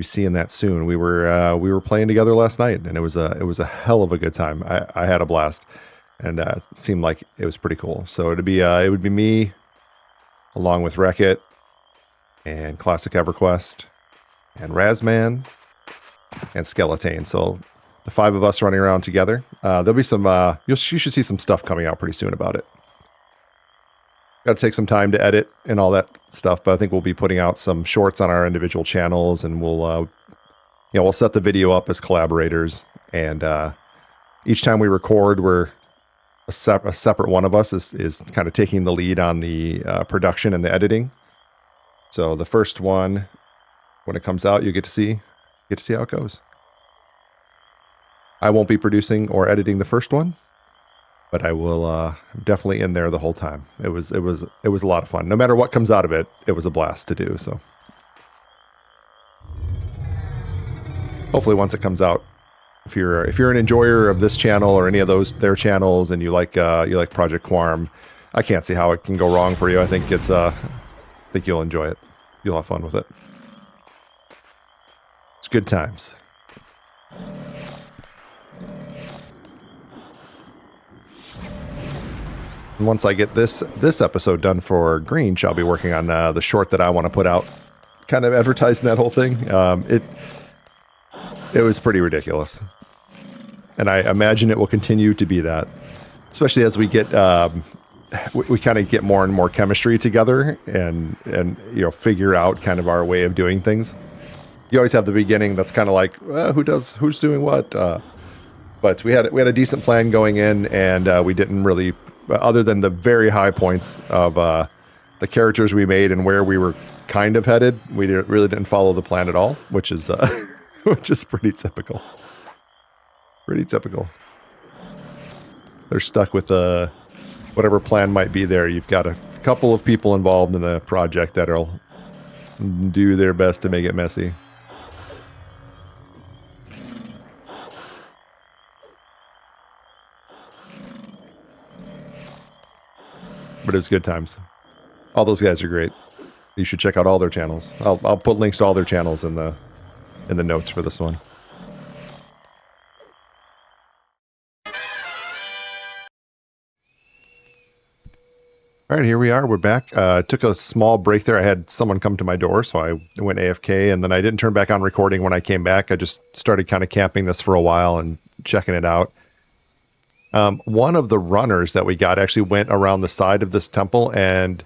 seeing that soon. We were playing together last night, and it was a hell of a good time. I had a blast, and it seemed like it was pretty cool. So it would be me along with Wreck-It and Classic Everquest and Razman and Skeleton. So the 5 of us running around together. There'll be some you should see some stuff coming out pretty soon about it. Got to take some time to edit and all that stuff, but I think we'll be putting out some shorts on our individual channels, and we'll set the video up as collaborators. And each time we record, we're a separate one of us is kind of taking the lead on the production and the editing. So the first one, when it comes out, you get to see how it goes. I won't be producing or editing the first one, but I will definitely in there the whole time. It was a lot of fun. No matter what comes out of it, it was a blast to do. So hopefully once it comes out, if you're an enjoyer of this channel or any of their channels, and you like Project Quarm, I can't see how it can go wrong for you. I think you'll enjoy it. You'll have fun with it. It's good times. And once I get this episode done for Greench, I'll be working on the short that I want to put out, kind of advertising that whole thing. It was pretty ridiculous, and I imagine it will continue to be that, especially as we get we kind of get more and more chemistry together, and figure out kind of our way of doing things. You always have the beginning that's kind of like who's doing what, but we had a decent plan going in, and we didn't really, other than the very high points of the characters we made and where we were kind of headed, we really didn't follow the plan at all, which is pretty typical. Pretty typical. They're stuck with whatever plan might be there. You've got a couple of people involved in the project that'll do their best to make it messy. But it's good times. All those guys are great. You should check out all their channels. I'll put links to all their channels in the notes for this one. All right, here we are. We're back. Took a small break there. I had someone come to my door, so I went AFK, and then I didn't turn back on recording when I came back. I just started kind of camping this for a while and checking it out. One of the runners that we got actually went around the side of this temple, and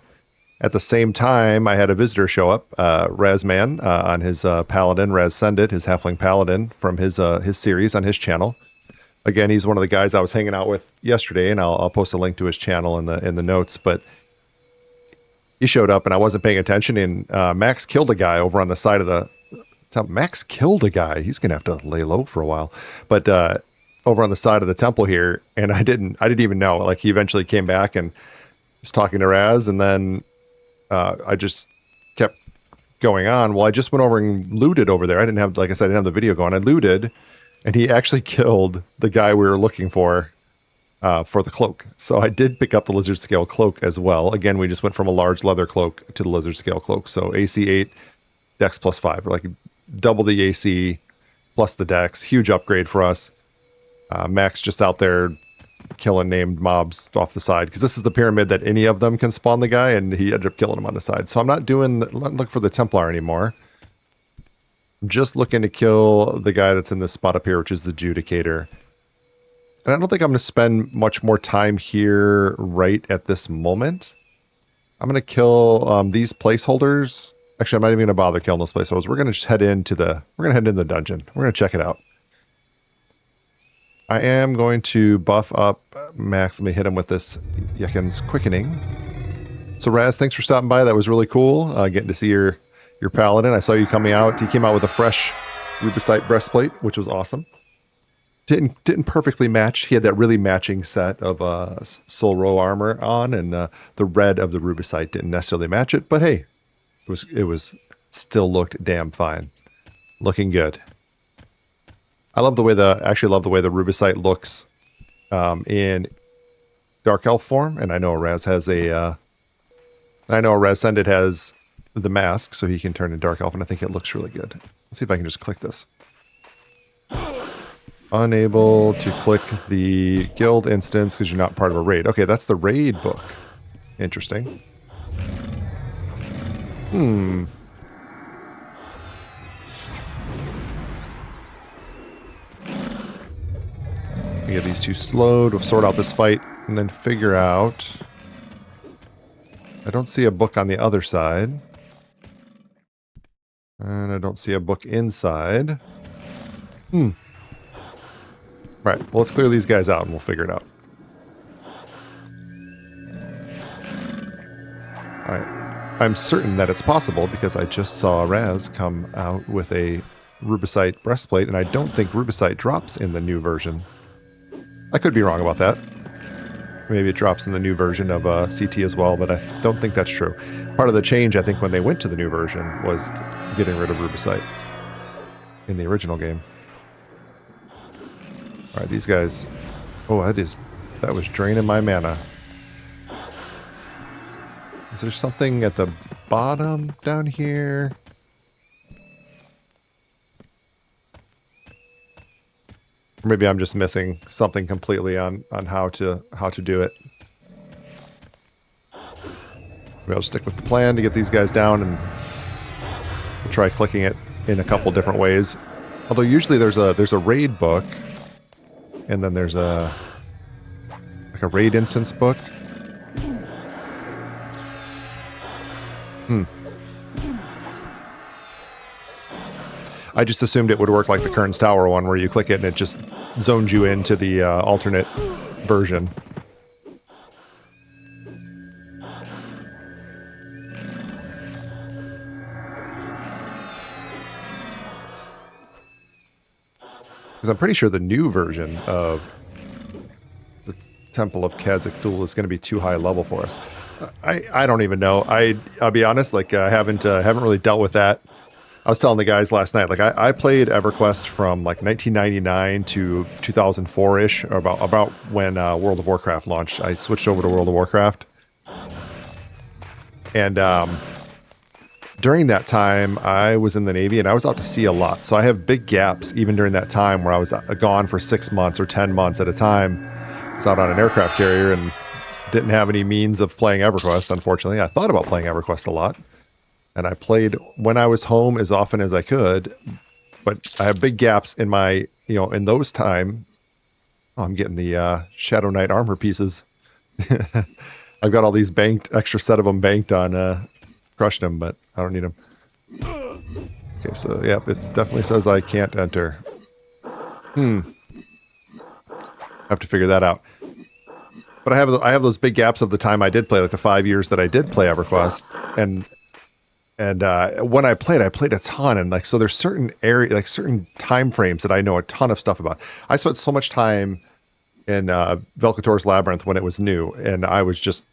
at the same time, I had a visitor show up, Razman, on his paladin, Raz Sendit, his halfling paladin from his series on his channel. Again, he's one of the guys I was hanging out with yesterday, and I'll post a link to his channel in the notes. But he showed up, and I wasn't paying attention, and Max killed a guy over on the side of the temple. Max killed a guy. He's gonna have to lay low for a while, but over on the side of the temple here, and I didn't even know. Like, he eventually came back and was talking to Raz, and then I just kept going on. Well, I just went over and looted over there. I didn't have, like I said, I didn't have the video going. I looted, and he actually killed the guy we were looking for the cloak. So I did pick up the lizard scale cloak as well. Again, we just went from a large leather cloak to the lizard scale cloak. So AC 8, Dex plus 5, like double the AC plus the Dex. Huge upgrade for us. Max just out there killing named mobs off the side, because this is the pyramid that any of them can spawn the guy, and he ended up killing him on the side. So I'm not looking for the Templar anymore. I'm just looking to kill the guy that's in this spot up here, which is the Judicator. And I don't think I'm going to spend much more time here right at this moment. I'm going to kill these placeholders. Actually, I'm not even going to bother killing those placeholders. We're going to just head into the dungeon. We're going to check it out. I am going to buff up Max. Let me hit him with this Yekin's Quickening. So Raz, thanks for stopping by. That was really cool. Getting to see your paladin. I saw you coming out. He came out with a fresh rubicite breastplate, which was awesome. Didn't perfectly match. He had that really matching set of Soul Row armor on, and the red of the rubicite didn't necessarily match it. But hey, it was still looked damn fine. Looking good. I love the way the rubicite looks in Dark Elf form, and I know Raz has Raz Sendit has the mask, so he can turn in Dark Elf, and I think it looks really good. Let's see if I can just click this. Unable to click the guild instance because you're not part of a raid. Okay, that's the raid book. Interesting. Get these two slowed. We'll sort out this fight and then figure out. I don't see a book on the other side. And I don't see a book inside. Right. Well, let's clear these guys out and we'll figure it out. I'm certain that it's possible because I just saw Raz come out with a rubicite breastplate, and I don't think rubicite drops in the new version. I could be wrong about that. Maybe it drops in the new version of CT as well, but I don't think that's true. Part of the change, I think, when they went to the new version was getting rid of rubicite in the original game. All right, these guys. Oh, that was draining my mana. Is there something at the bottom down here? Or maybe I'm just missing something completely on how to do it. Maybe I'll just stick with the plan to get these guys down, and we'll try clicking it in a couple different ways. Although usually there's a raid book, and then there's a raid instance book. I just assumed it would work like the Kern's Tower one, where you click it and it just zones you into the alternate version. Because I'm pretty sure the new version of the Temple of Khazak-Thul is going to be too high level for us. I don't even know. I'll be honest, like I haven't really dealt with that. I was telling the guys last night, like I played Everquest from like 1999 to 2004-ish, or about when World of Warcraft launched. I switched over to World of Warcraft. And during that time, I was in the Navy and I was out to sea a lot. So I have big gaps even during that time where I was gone for 6 months or 10 months at a time. I was out on an aircraft carrier and didn't have any means of playing EverQuest, unfortunately. I thought about playing EverQuest a lot. And I played when I was home as often as I could. But I have big gaps in my, in those time Oh, I'm getting the Shadow Knight armor pieces. I've got all these banked, extra set of them banked on crushing them, but I don't need them. Okay, so yep, it definitely says I can't enter. Have to figure that out. But I have those big gaps of the time I did play, like the 5 years that I did play EverQuest, and when I played a ton, and like so there's certain like certain time frames that I know a ton of stuff about. I spent so much time in Velkator's Labyrinth when it was new, and I was just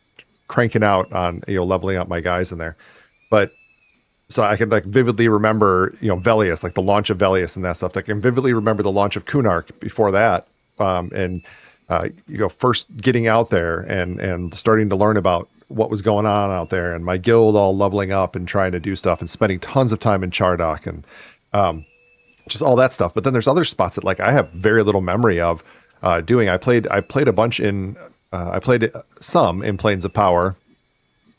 cranking out on leveling up my guys in there. But so I can like vividly remember Velius, like the launch of Velius and that stuff. I can vividly remember the launch of Kunark before that, and first getting out there and starting to learn about what was going on out there, and my guild all leveling up and trying to do stuff and spending tons of time in Chardock and just all that stuff. But then there's other spots that like I have very little memory of doing. I played a bunch in I played some in Planes of Power,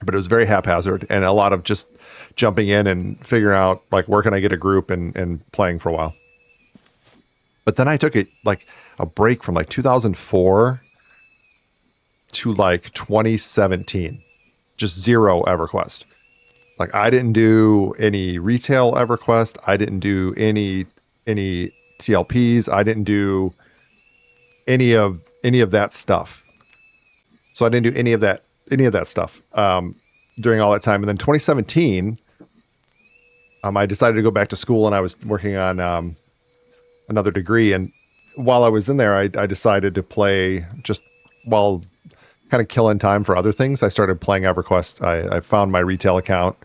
but it was very haphazard and a lot of just jumping in and figuring out like where can I get a group and playing for a while. But then I took a break from like 2004 to like 2017, just zero EverQuest. Like I didn't do any retail EverQuest. I didn't do any TLPs. I didn't do any of that stuff. So I didn't do any of that stuff during all that time. And then 2017, I decided to go back to school, and I was working on another degree. And while I was in there, I decided to play just while kind of killing time for other things. I started playing EverQuest. I found my retail account,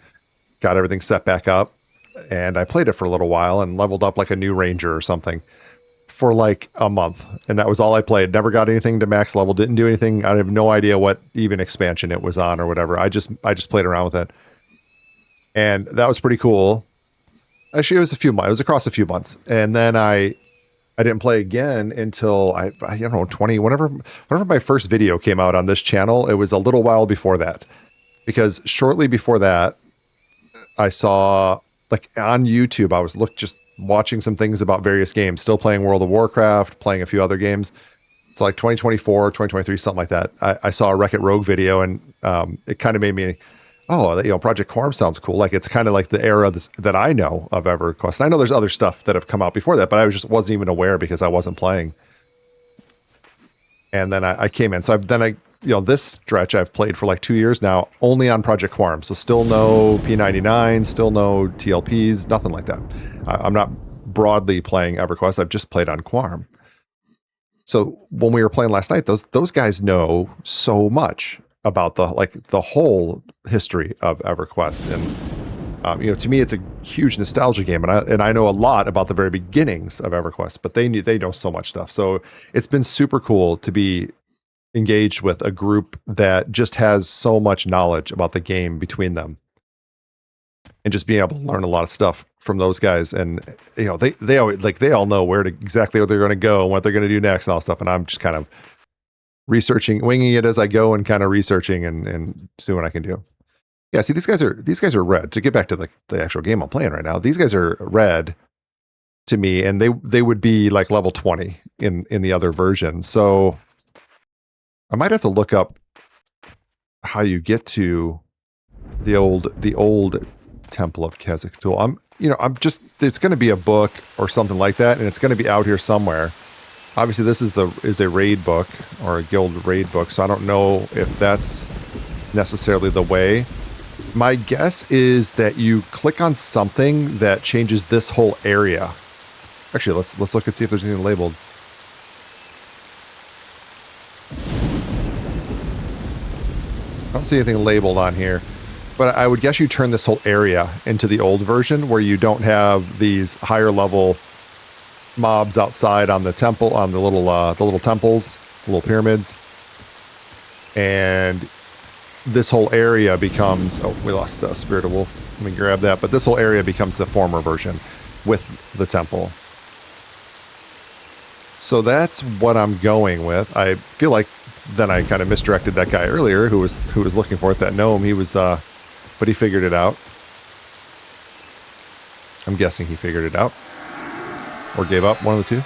got everything set back up, and I played it for a little while and leveled up like a new ranger or something for like a month. And that was all I played. Never got anything to max level, didn't do anything. I have no idea what even expansion it was on or whatever. I just played around with it. And that was pretty cool. Actually, it was across a few months. And then I didn't play again until I don't know, 20, whenever my first video came out on this channel. It was a little while before that, because shortly before that, I saw like on YouTube, I was just watching some things about various games, still playing World of Warcraft, playing a few other games. So like 2024, 2023, something like that. I saw a Wreck-It Rogue video, and it kind of made me, Project Quarm sounds cool. Like it's kind of like the era that I know of EverQuest. And I know there's other stuff that have come out before that, but I wasn't even aware because I wasn't playing. And then I came in. So this stretch I've played for like 2 years now, only on Project Quarm. So still no P99, still no TLPs, nothing like that. I'm not broadly playing EverQuest. I've just played on Quarm. So when we were playing last night, those guys know so much about the whole history of EverQuest, and to me it's a huge nostalgia game, and I know a lot about the very beginnings of EverQuest, but they know so much stuff. So it's been super cool to be engaged with a group that just has so much knowledge about the game between them, and just being able to learn a lot of stuff from those guys. And they always they all know exactly where they're going to go and what they're going to do next and all stuff, and I'm just kind of researching, winging it as I go, and kind of researching and seeing what I can do. Yeah, see, these guys are red. To get back to the actual game I'm playing right now, these guys are red to me, and they would be like level 20 in the other version. So I might have to look up how you get to the old Temple of Innothule. It's going to be a book or something like that, and it's going to be out here somewhere. Obviously, this is a raid book or a guild raid book, so I don't know if that's necessarily the way. My guess is that you click on something that changes this whole area. Actually, let's look and see if there's anything labeled. I don't see anything labeled on here, but I would guess you turn this whole area into the old version where you don't have these higher level mobs outside on the temple, on the little temples, the little pyramids, and this whole area becomes, we lost Spirit of Wolf, let me grab that, but this whole area becomes the former version with the temple. So that's what I'm going with. I feel like then I kind of misdirected that guy earlier who was looking for it, that gnome. He was but he figured it out. I'm guessing he figured it out. Or gave up, one of the two.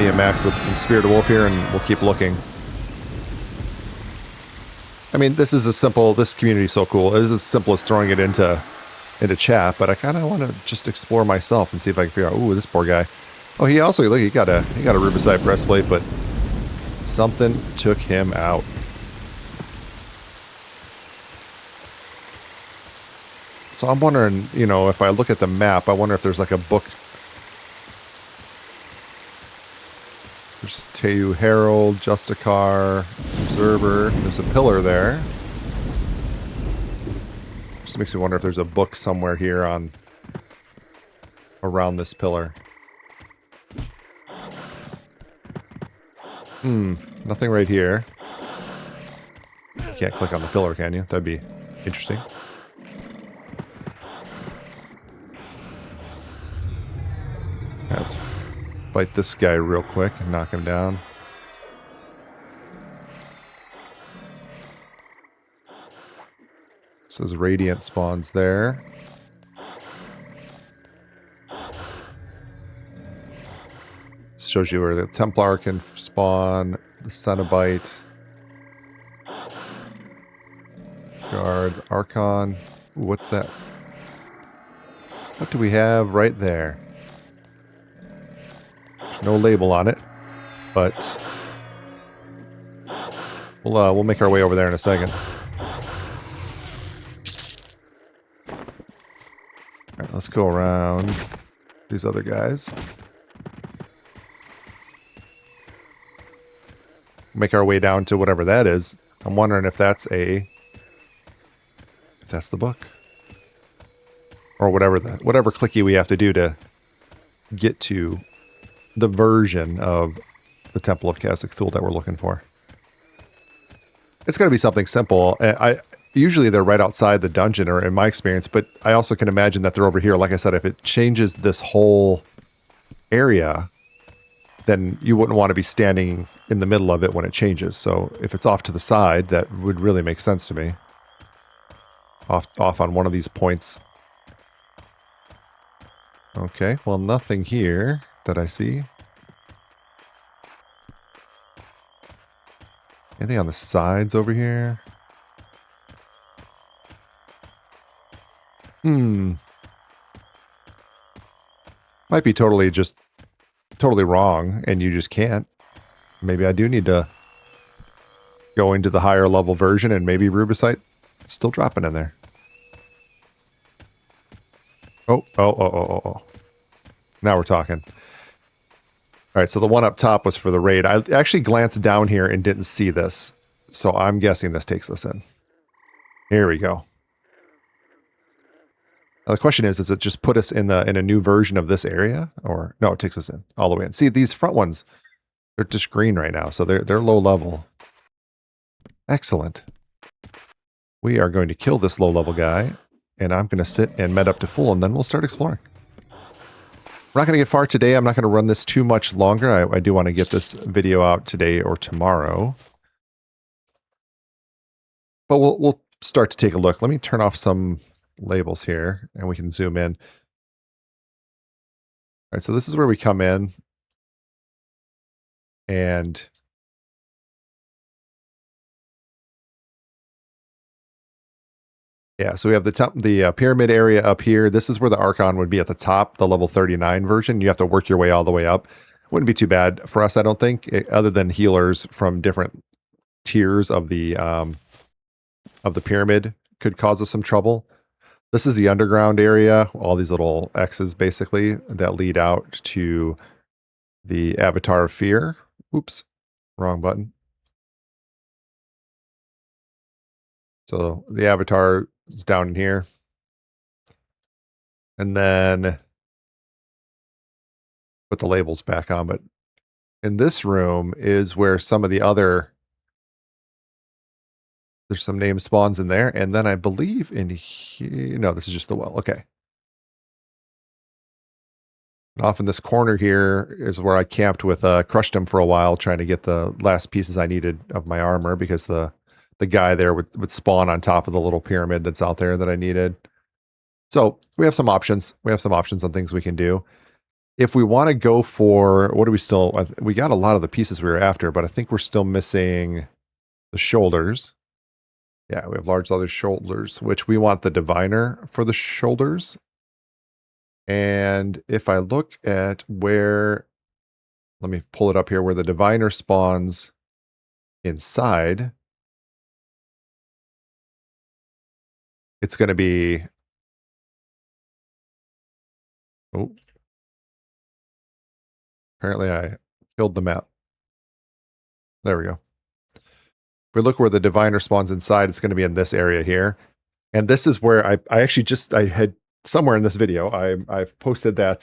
me and Max with some Spirit of Wolf here, and we'll keep looking. I mean, this is as simple. This community is so cool. It is as simple as throwing it into chat, but I kind of want to just explore myself and see if I can figure out. Ooh, this poor guy. Oh, he also look. He got a rubicite breastplate, but something took him out. So I'm wondering, you know, if I look at the map, I wonder if there's like a book. There's Teu Herald, Justicar, Observer. There's a pillar there. Just makes me wonder if there's a book somewhere here on around this pillar. Nothing right here. You can't click on the pillar, can you? That'd be interesting. Let's fight this guy real quick and knock him down. Says Radiant spawns there. This shows you where the Templar can spawn, the Cenobite, Guard, Archon. Ooh, what's that? What do we have right there? There's no label on it, but we'll make our way over there in a second. Alright, let's go around these other guys. Make our way down to whatever that is. I'm wondering if that's the book. Or whatever clicky we have to do to get to the version of the Temple of Khazad-Thul that we're looking for. It's going to be something simple. Usually they're right outside the dungeon, or in my experience, but I also can imagine that they're over here. Like I said, if it changes this whole area, then you wouldn't want to be standing in the middle of it when it changes. So if it's off to the side, that would really make sense to me. Off on one of these points. Okay, well, nothing here that I see. Anything on the sides over here? Might be totally wrong, and you just can't. Maybe I do need to go into the higher level version, and maybe Rubicite is still dropping in there. Oh. Now we're talking. All right, so the one up top was for the raid. I actually glanced down here and didn't see this, so I'm guessing this takes us in. Here we go. Now the question is it just put us in a new version of this area? Or no, it takes us in all the way in. See, these front ones, they're just green right now, so they're low level. Excellent. We are going to kill this low level guy, and I'm going to sit and med up to full, and then we'll start exploring. We're not going to get far today. I'm not going to run this too much longer. I do want to get this video out today or tomorrow. But we'll start to take a look. Let me turn off some labels here, and we can zoom in. All right, so this is where we come in. And yeah, so we have the pyramid area up here. This is where the Archon would be at the top, the level 39 version. You have to work your way all the way up. Wouldn't be too bad for us, I don't think, other than healers from different tiers of the pyramid could cause us some trouble. This is the underground area, all these little X's basically that lead out to the Avatar of Fear. Oops, wrong button. So the Avatar is down in here. And then put the labels back on. But in this room is where some of the other, there's some name spawns in there. And then I believe in here, no, this is just the well. Okay. And off in this corner here is where I camped with Crushed him for a while, trying to get the last pieces I needed of my armor, because the guy there would spawn on top of the little pyramid that's out there that I needed. So we have some options. We have some options on things we can do. if we want to go for, what do we still, we got a lot of the pieces we were after, but I think we're still missing the shoulders. Yeah, we have large leather shoulders, which we want the diviner for the shoulders. And if I look at where, let me pull it up here, where the diviner spawns inside, it's going to be, oh, apparently I killed the map. There we go. If we look where the diviner spawns inside, it's going to be in this area here. And this is where I actually just, I had somewhere in this video, I've posted that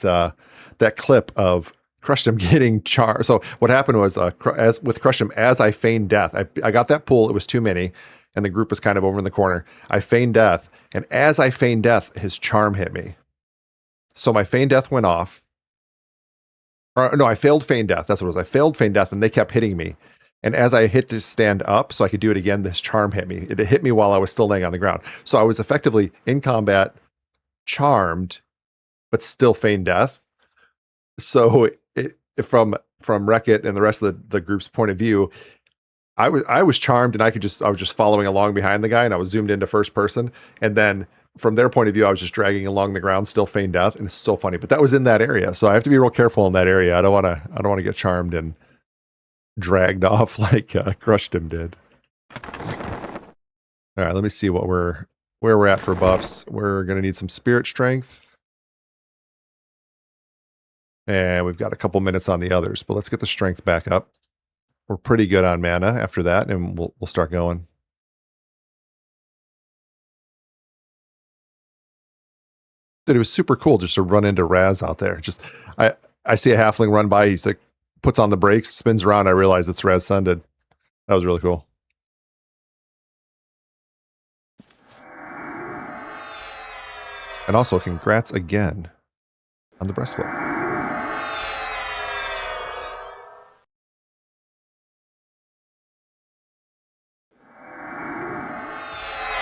that clip of Crush'em getting charmed. So what happened was, as with Crush'em, as I feigned death, I got that pool, it was too many, and the group was kind of over in the corner. I feigned death, and as I feigned death, his charm hit me. So my feigned death went off. Or no, I failed feign death. That's what it was. I failed feign death, and they kept hitting me. And as I hit to stand up so I could do it again, this charm hit me. It hit me while I was still laying on the ground. So I was effectively in combat, charmed, but still feigned death. So from Wreck-It and the rest of the group's point of view, I was charmed, and I was just following along behind the guy, and I was zoomed into first person. And then from their point of view, I was just dragging along the ground, still feigned death, and it's so funny. But that was in that area, so I have to be real careful in that area. I don't want to get charmed and dragged off like Crush'em did. All right, let me see where we're at for buffs. We're gonna need some spirit strength, and we've got a couple minutes on the others. But let's get the strength back up. We're pretty good on mana after that, and we'll start going. Dude, it was super cool just to run into Raz out there. Just I see a halfling run by. He's like, puts on the brakes, spins around. I realize it's Raz Sunded. That was really cool. And also, congrats again on the breastplate.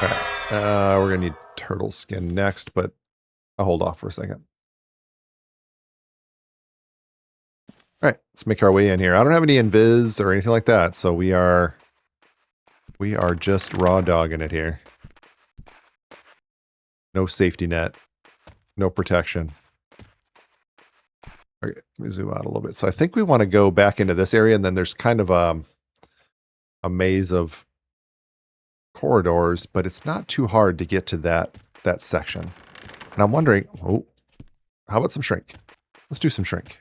All right, we're gonna need turtle skin next, but I'll hold off for a second. All right, let's make our way in here. I don't have any invis or anything like that, so we are just raw dogging it here. No safety net, no protection. Okay, let me zoom out a little bit. So I think we want to go back into this area, and then there's kind of a maze of corridors, but it's not too hard to get to that section. And I'm wondering, oh, how about some shrink? Let's do some shrink.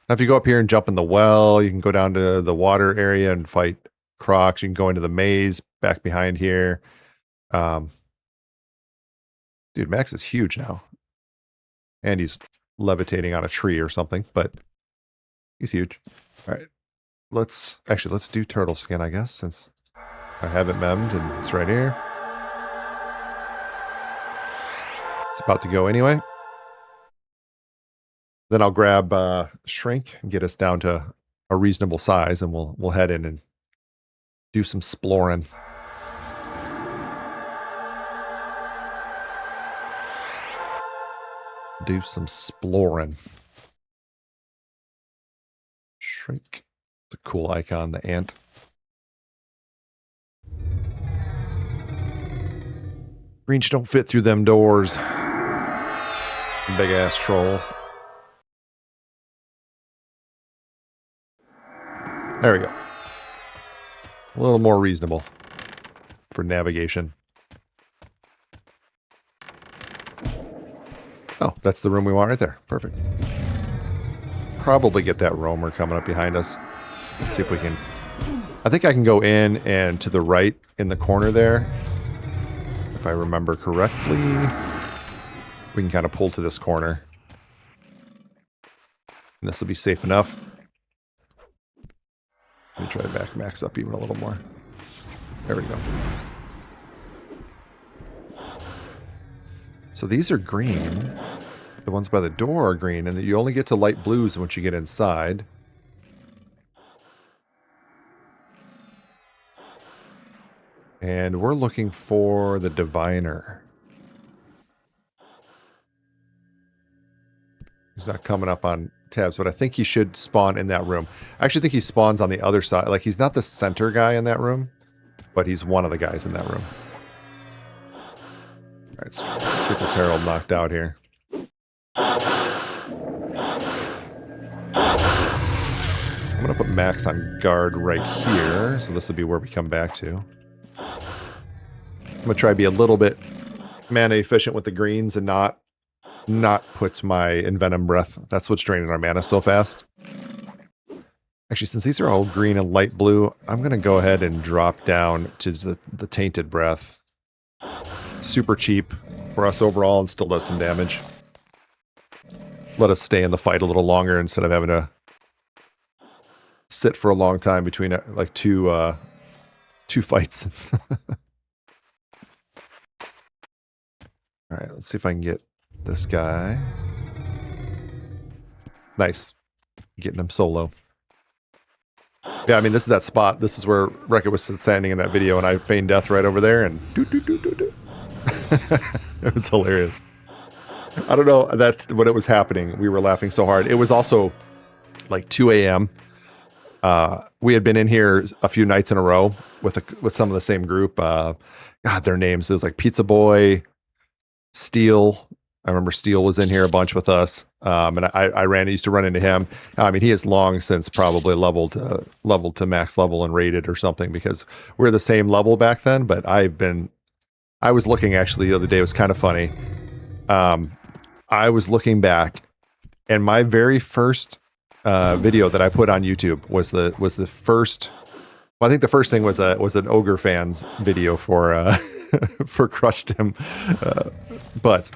Now, if you go up here and jump in the well, you can go down to the water area and fight crocs. You can go into the maze back behind here. Dude, Max is huge now. And he's levitating on a tree or something, but he's huge. All right. Let's do turtle skin, I guess, since I have it memmed and it's right here. It's about to go anyway. Then I'll grab shrink and get us down to a reasonable size, and we'll head in and do some exploring. Do some exploring. Shrink. It's a cool icon, the ant. Greench don't fit through them doors. Big ass troll. There we go. A little more reasonable for navigation. Oh, that's the room we want right there. Perfect. Probably get that roamer coming up behind us. Let's see if we can... I think I can go in and to the right in the corner there. If I remember correctly. We can kind of pull to this corner. And this will be safe enough. Let me try to back Max up even a little more. There we go. So these are green. The ones by the door are green, and you only get to light blues once you get inside. And we're looking for the diviner. He's not coming up on tabs, but I think he should spawn in that room. I actually think he spawns on the other side. Like, he's not the center guy in that room, but he's one of the guys in that room. All right, let's get this Herald knocked out here. I'm going to put Max on guard right here, so this will be where we come back to. I'm going to try to be a little bit mana efficient with the greens and not put my Envenom Breath. That's what's draining our mana so fast. Actually, since these are all green and light blue, I'm going to go ahead and drop down to the Tainted Breath. Super cheap for us overall and still does some damage. Let us stay in the fight a little longer instead of having to sit for a long time between like two fights. All right, let's see if I can get this guy. Nice. Getting him solo. Yeah, I mean, this is that spot. This is where Rekka was standing in that video, and I feigned death right over there, and it was hilarious. I don't know when it was happening. We were laughing so hard. It was also like 2 a.m. We had been in here a few nights in a row with some of the same group. God, their names. It was like Pizza Boy, Steel. I remember Steel was in here a bunch with us. And I used to run into him. I mean, he has long since probably leveled to max level and rated or something, because we're the same level back then. But I was looking actually the other day. It was kind of funny. I was looking back, and my very first video that I put on YouTube was the first. Well, I think the first thing was an Ogre fans video for for Crushed Him, but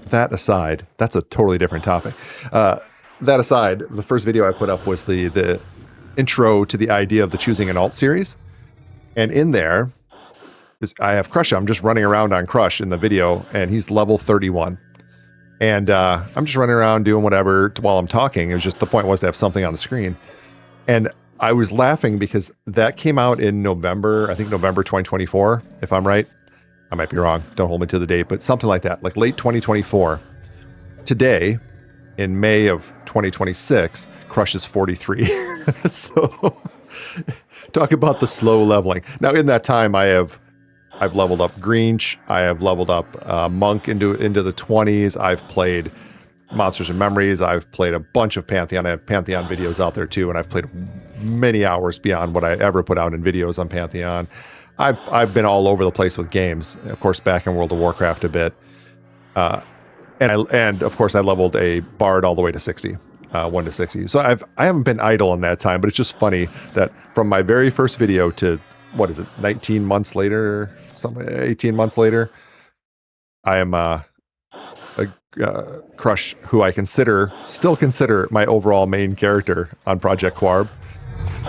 that aside, that's a totally different topic. That aside, the first video I put up was the intro to the idea of the Choosing an Alt series, and in there I have Crush. I'm just running around on Crush in the video, and he's level 31. And I'm just running around doing whatever while I'm talking. It was just, the point was to have something on the screen. And I was laughing because that came out in November, I think November 2024, if I'm right. I might be wrong. Don't hold me to the date, but something like that, like late 2024. Today, in May of 2026, Crush is 43. So talk about the slow leveling. Now, in that time, I've leveled up Greench. I have leveled up Monk into the 20s. I've played Monsters and Memories. I've played a bunch of Pantheon. I have Pantheon videos out there too, and I've played many hours beyond what I ever put out in videos on Pantheon. I've been all over the place with games. Of course, back in World of Warcraft a bit, and of course I leveled a Bard all the way to 60. 1 to 60. So I haven't been idle in that time, but it's just funny that from my very first video to, what is it, 19 months later, something, 18 months later, I am a Crush who I still consider my overall main character on Project Quarm,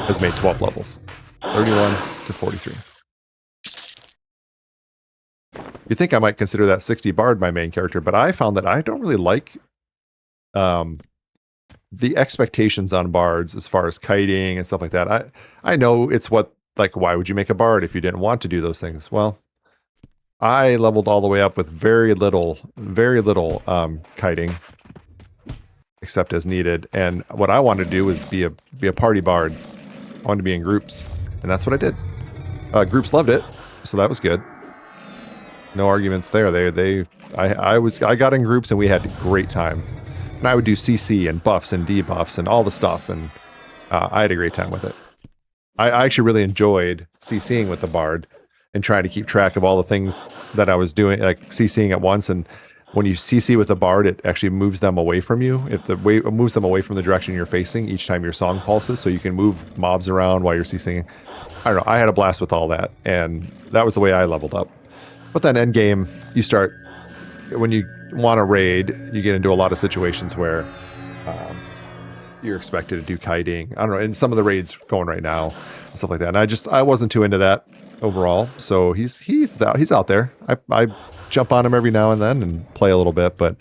has made 12 levels, 31 to 43. You think I might consider that 60 Bard my main character, but I found that I don't really like the expectations on Bards as far as kiting and stuff like that. I know it's what, like, why would you make a Bard if you didn't want to do those things? Well, I leveled all the way up with very little kiting, except as needed. And what I wanted to do was be a party Bard. I wanted to be in groups, and that's what I did. Groups loved it, so that was good. No arguments there. I got in groups and we had a great time. And I would do CC and buffs and debuffs and all the stuff, and I had a great time with it. I actually really enjoyed CCing with the Bard and trying to keep track of all the things that I was doing, like CCing at once. And when you CC with the Bard, it actually moves them away from you. It moves them away from the direction you're facing each time your song pulses, so you can move mobs around while you're CCing. I don't know. I had a blast with all that, and that was the way I leveled up. But then endgame, you start, when you want to raid, you get into a lot of situations where you're expected to do kiting. I don't know, in some of the raids going right now and stuff like that. And I wasn't too into that overall. So he's out there. I jump on him every now and then and play a little bit, but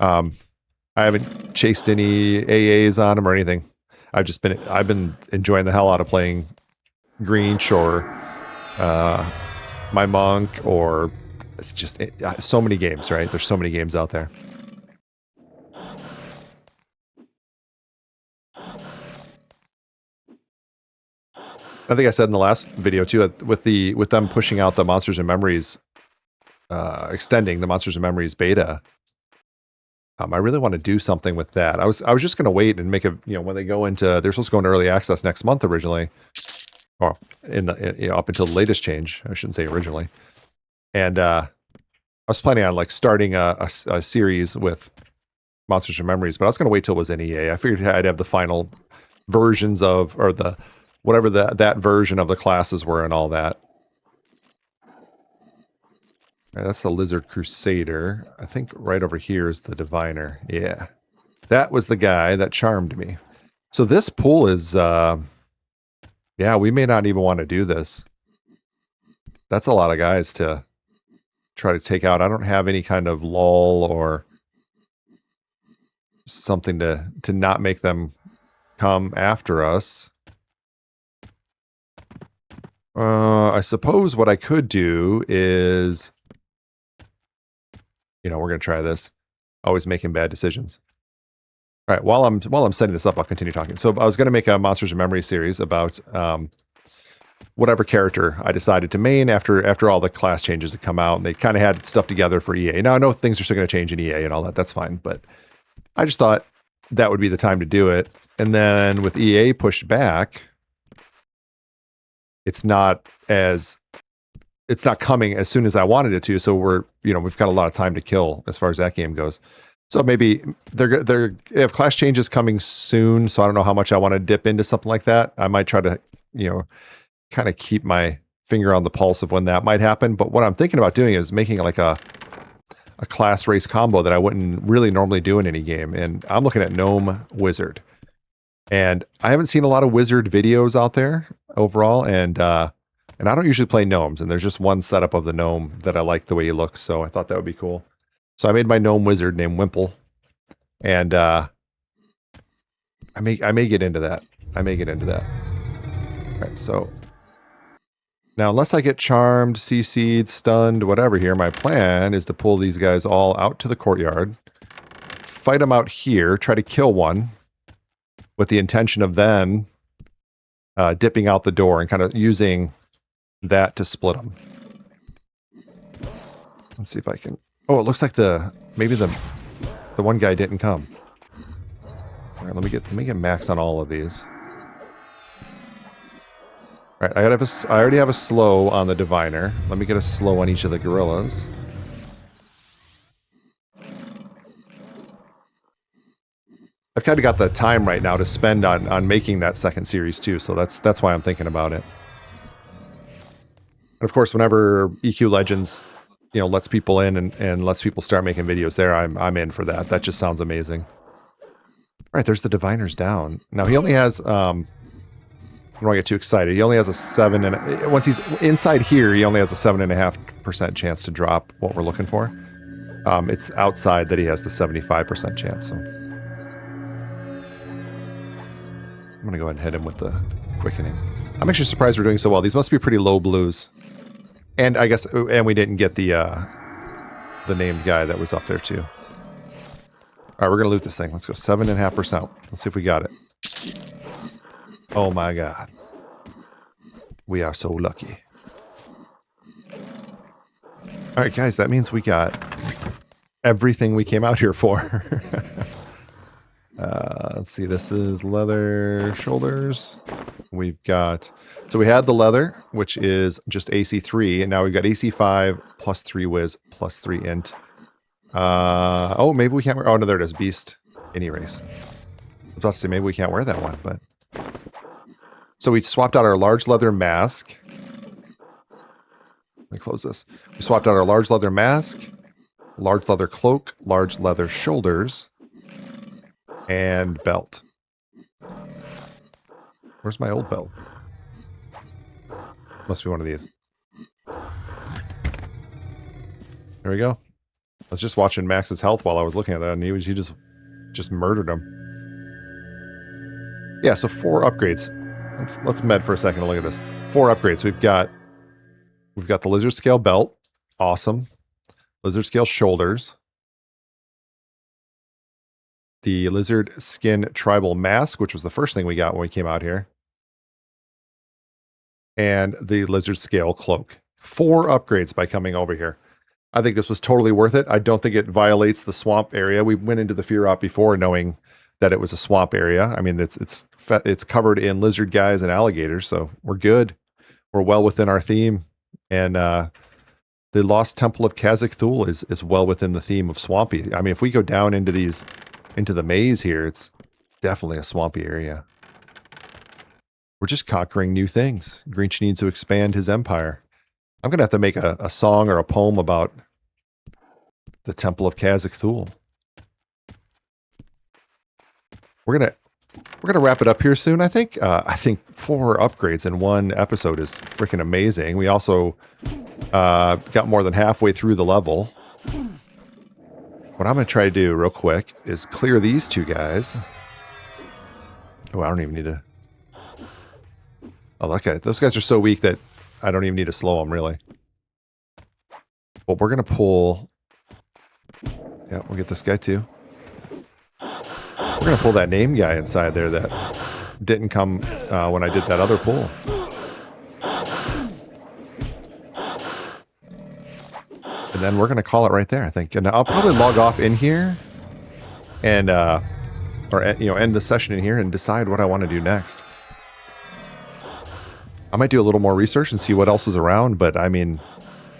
I haven't chased any AAs on him or anything. I've been enjoying the hell out of playing Greench or my Monk, or it's just so many games, right? There's so many games out there. I think I said in the last video too, with them pushing out the Monsters and Memories, extending the Monsters and Memories beta. I really want to do something with that. I was just going to wait and make a, when they go into, they're supposed to go into early access next month originally, or up until the latest change. I shouldn't say originally. And I was planning on like starting a series with Monsters and Memories, but I was going to wait till it was in EA. I figured I'd have the final versions of, or the whatever that version of the classes were and all that. All right, that's the Lizard Crusader. I think right over here is the Diviner. Yeah. That was the guy that charmed me. So this pool is, yeah, we may not even want to do this. That's a lot of guys to try to take out. I don't have any kind of lull or something to not make them come after us. I suppose what I could do is, we're going to try this. Always making bad decisions. All right, while I'm setting this up, I'll continue talking. So I was going to make a Monsters and Memory series about whatever character I decided to main after all the class changes had come out, and they kind of had stuff together for EA. Now I know things are still going to change in EA and all that. That's fine, but I just thought that would be the time to do it. And then with EA pushed back, it's not coming as soon as I wanted it to. So we've got a lot of time to kill as far as that game goes. So maybe they have class changes coming soon. So I don't know how much I want to dip into something like that. I might try to, kind of keep my finger on the pulse of when that might happen. But what I'm thinking about doing is making like a class race combo that I wouldn't really normally do in any game. And I'm looking at Gnome Wizard. And I haven't seen a lot of Wizard videos out there overall. And I don't usually play gnomes. And there's just one setup of the gnome that I like the way he looks. So I thought that would be cool. So I made my gnome wizard named Wimple. And I may get into that. All right, so now, unless I get charmed, CC'd, stunned, whatever here, my plan is to pull these guys all out to the courtyard, fight them out here, try to kill one, with the intention of then dipping out the door and kind of using that to split them. Let's see if I can... Oh, it looks like maybe the one guy didn't come. All right, let me get max on all of these. All right, I already have a slow on the Diviner. Let me get a slow on each of the gorillas. I've kind of got the time right now to spend on making that second series too, so that's why I'm thinking about it. And of course, whenever EQ Legends, lets people in and lets people start making videos there, I'm in for that. That just sounds amazing. All right, there's the Diviner's down. Now he only has I don't want to get too excited. He only has a 7, and once he's inside here, he only has a 7.5% chance to drop what we're looking for. It's outside that he has the 75% chance. So I'm gonna go ahead and hit him with the quickening. I'm actually surprised we're doing so well. These must be pretty low blues, and I guess, and we didn't get the named guy that was up there too. All right, we're gonna loot this thing. Let's go 7.5%. Let's see if we got it. Oh my god. We are so lucky. Alright guys, that means we got everything we came out here for. Let's see, this is leather shoulders. We've got... So we had the leather, which is just AC3, and now we've got AC5 plus 3 whiz plus 3 int. Oh, maybe we can't wear... Oh no, there it is. Beast. Any race. I was about to say maybe we can't wear that one, but... So we swapped out our large leather mask. Let me close this. We swapped out our large leather mask, large leather cloak, large leather shoulders, and belt. Where's my old belt? Must be one of these. There we go. I was just watching Max's health while I was looking at that, and he just murdered him. Yeah, so 4 upgrades. Let's med for a second to look at this. 4 upgrades. We've got the lizard scale belt. Awesome. Lizard scale shoulders. The lizard skin tribal mask, which was the first thing we got when we came out here. and the lizard scale cloak. 4 upgrades by coming over here. I think this was totally worth it. I don't think it violates the swamp area. We went into the Fear before knowing that it was a swamp area. I mean, it's covered in lizard guys and alligators, so we're good. We're well within our theme, and the Lost Temple of Innothule is well within the theme of swampy. I mean, if we go down into the maze here, it's definitely a swampy area. We're just conquering new things. Greench needs to expand his empire. I'm gonna have to make a song or a poem about the Temple of Innothule. We're gonna wrap it up here soon. I think 4 upgrades in one episode is freaking amazing. We also got more than halfway through the level. What I'm gonna try to do real quick is clear these 2 guys. Oh, I don't even need to. Oh, okay. Those guys are so weak that I don't even need to slow them, really. But we're gonna pull. Yeah, we'll get this guy too. We're going to pull that name guy inside there that didn't come when I did that other pull. And then we're going to call it right there, I think. And I'll probably log off in here and, end the session in here and decide what I want to do next. I might do a little more research and see what else is around, but I mean,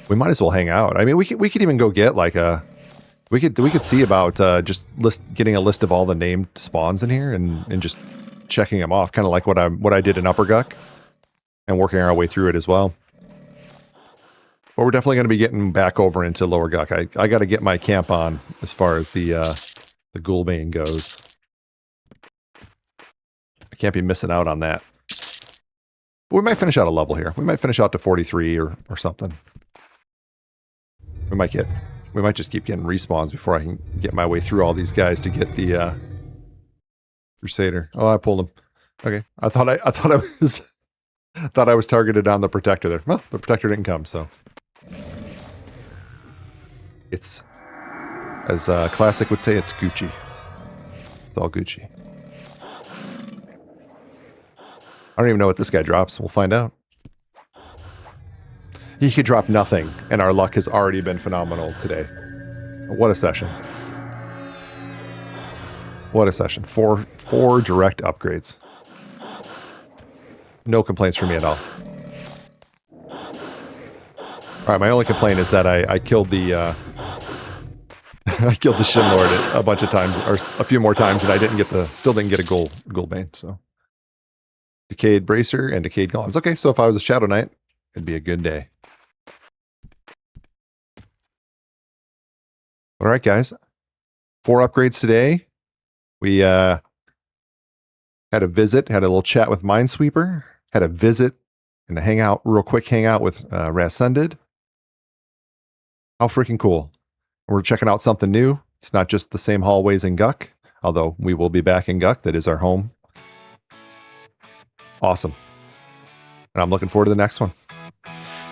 we might as well hang out. I mean, we could even go get like a... We could see about getting a list of all the named spawns in here and just checking them off, kind of like what I did in Upper Guck, and working our way through it as well. But we're definitely going to be getting back over into Lower Guck. I got to get my camp on as far as the Ghoulbane goes. I can't be missing out on that. But we might finish out a level here. We might finish out to 43 or something. We might just keep getting respawns before I can get my way through all these guys to get the Crusader. Oh, I pulled him. Okay, I thought I was targeted on the Protector there. Well, the Protector didn't come, so it's, as Classic would say, it's Gucci. It's all Gucci. I don't even know what this guy drops. We'll find out. He could drop nothing, and our luck has already been phenomenal today. What a session. What a session. 4 direct upgrades. No complaints from me at all. Alright, my only complaint is that I killed the I killed the Shin Lord a bunch of times, or a few more times, and I still didn't get a Ghoulbane, so. Decayed Bracer and Decayed Golems. Okay, so if I was a Shadow Knight, it'd be a good day. All right, guys. 4 upgrades today. We had a visit, had a little chat with Minesweeper, had a visit and a real quick hangout with Rascended. How freaking cool. We're checking out something new. It's not just the same hallways in Guck, although we will be back in Guck. That is our home. Awesome. And I'm looking forward to the next one.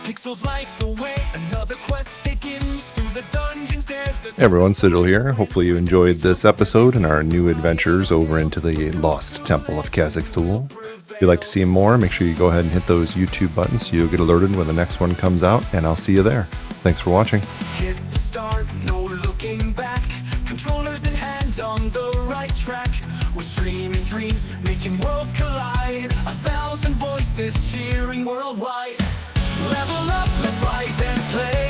Pixels light the way, another quest begins through the dungeons. Hey everyone, Sigil here. Hopefully you enjoyed this episode and our new adventures over into the Lost Temple of Innothule. If you'd like to see more, make sure you go ahead and hit those YouTube buttons so you'll get alerted when the next one comes out, and I'll see you there. Thanks for watching. Hit the start, no looking back. Controllers in hand on the right track. We're streaming dreams, making worlds collide. 1,000 voices cheering worldwide. Level up, let's rise and play.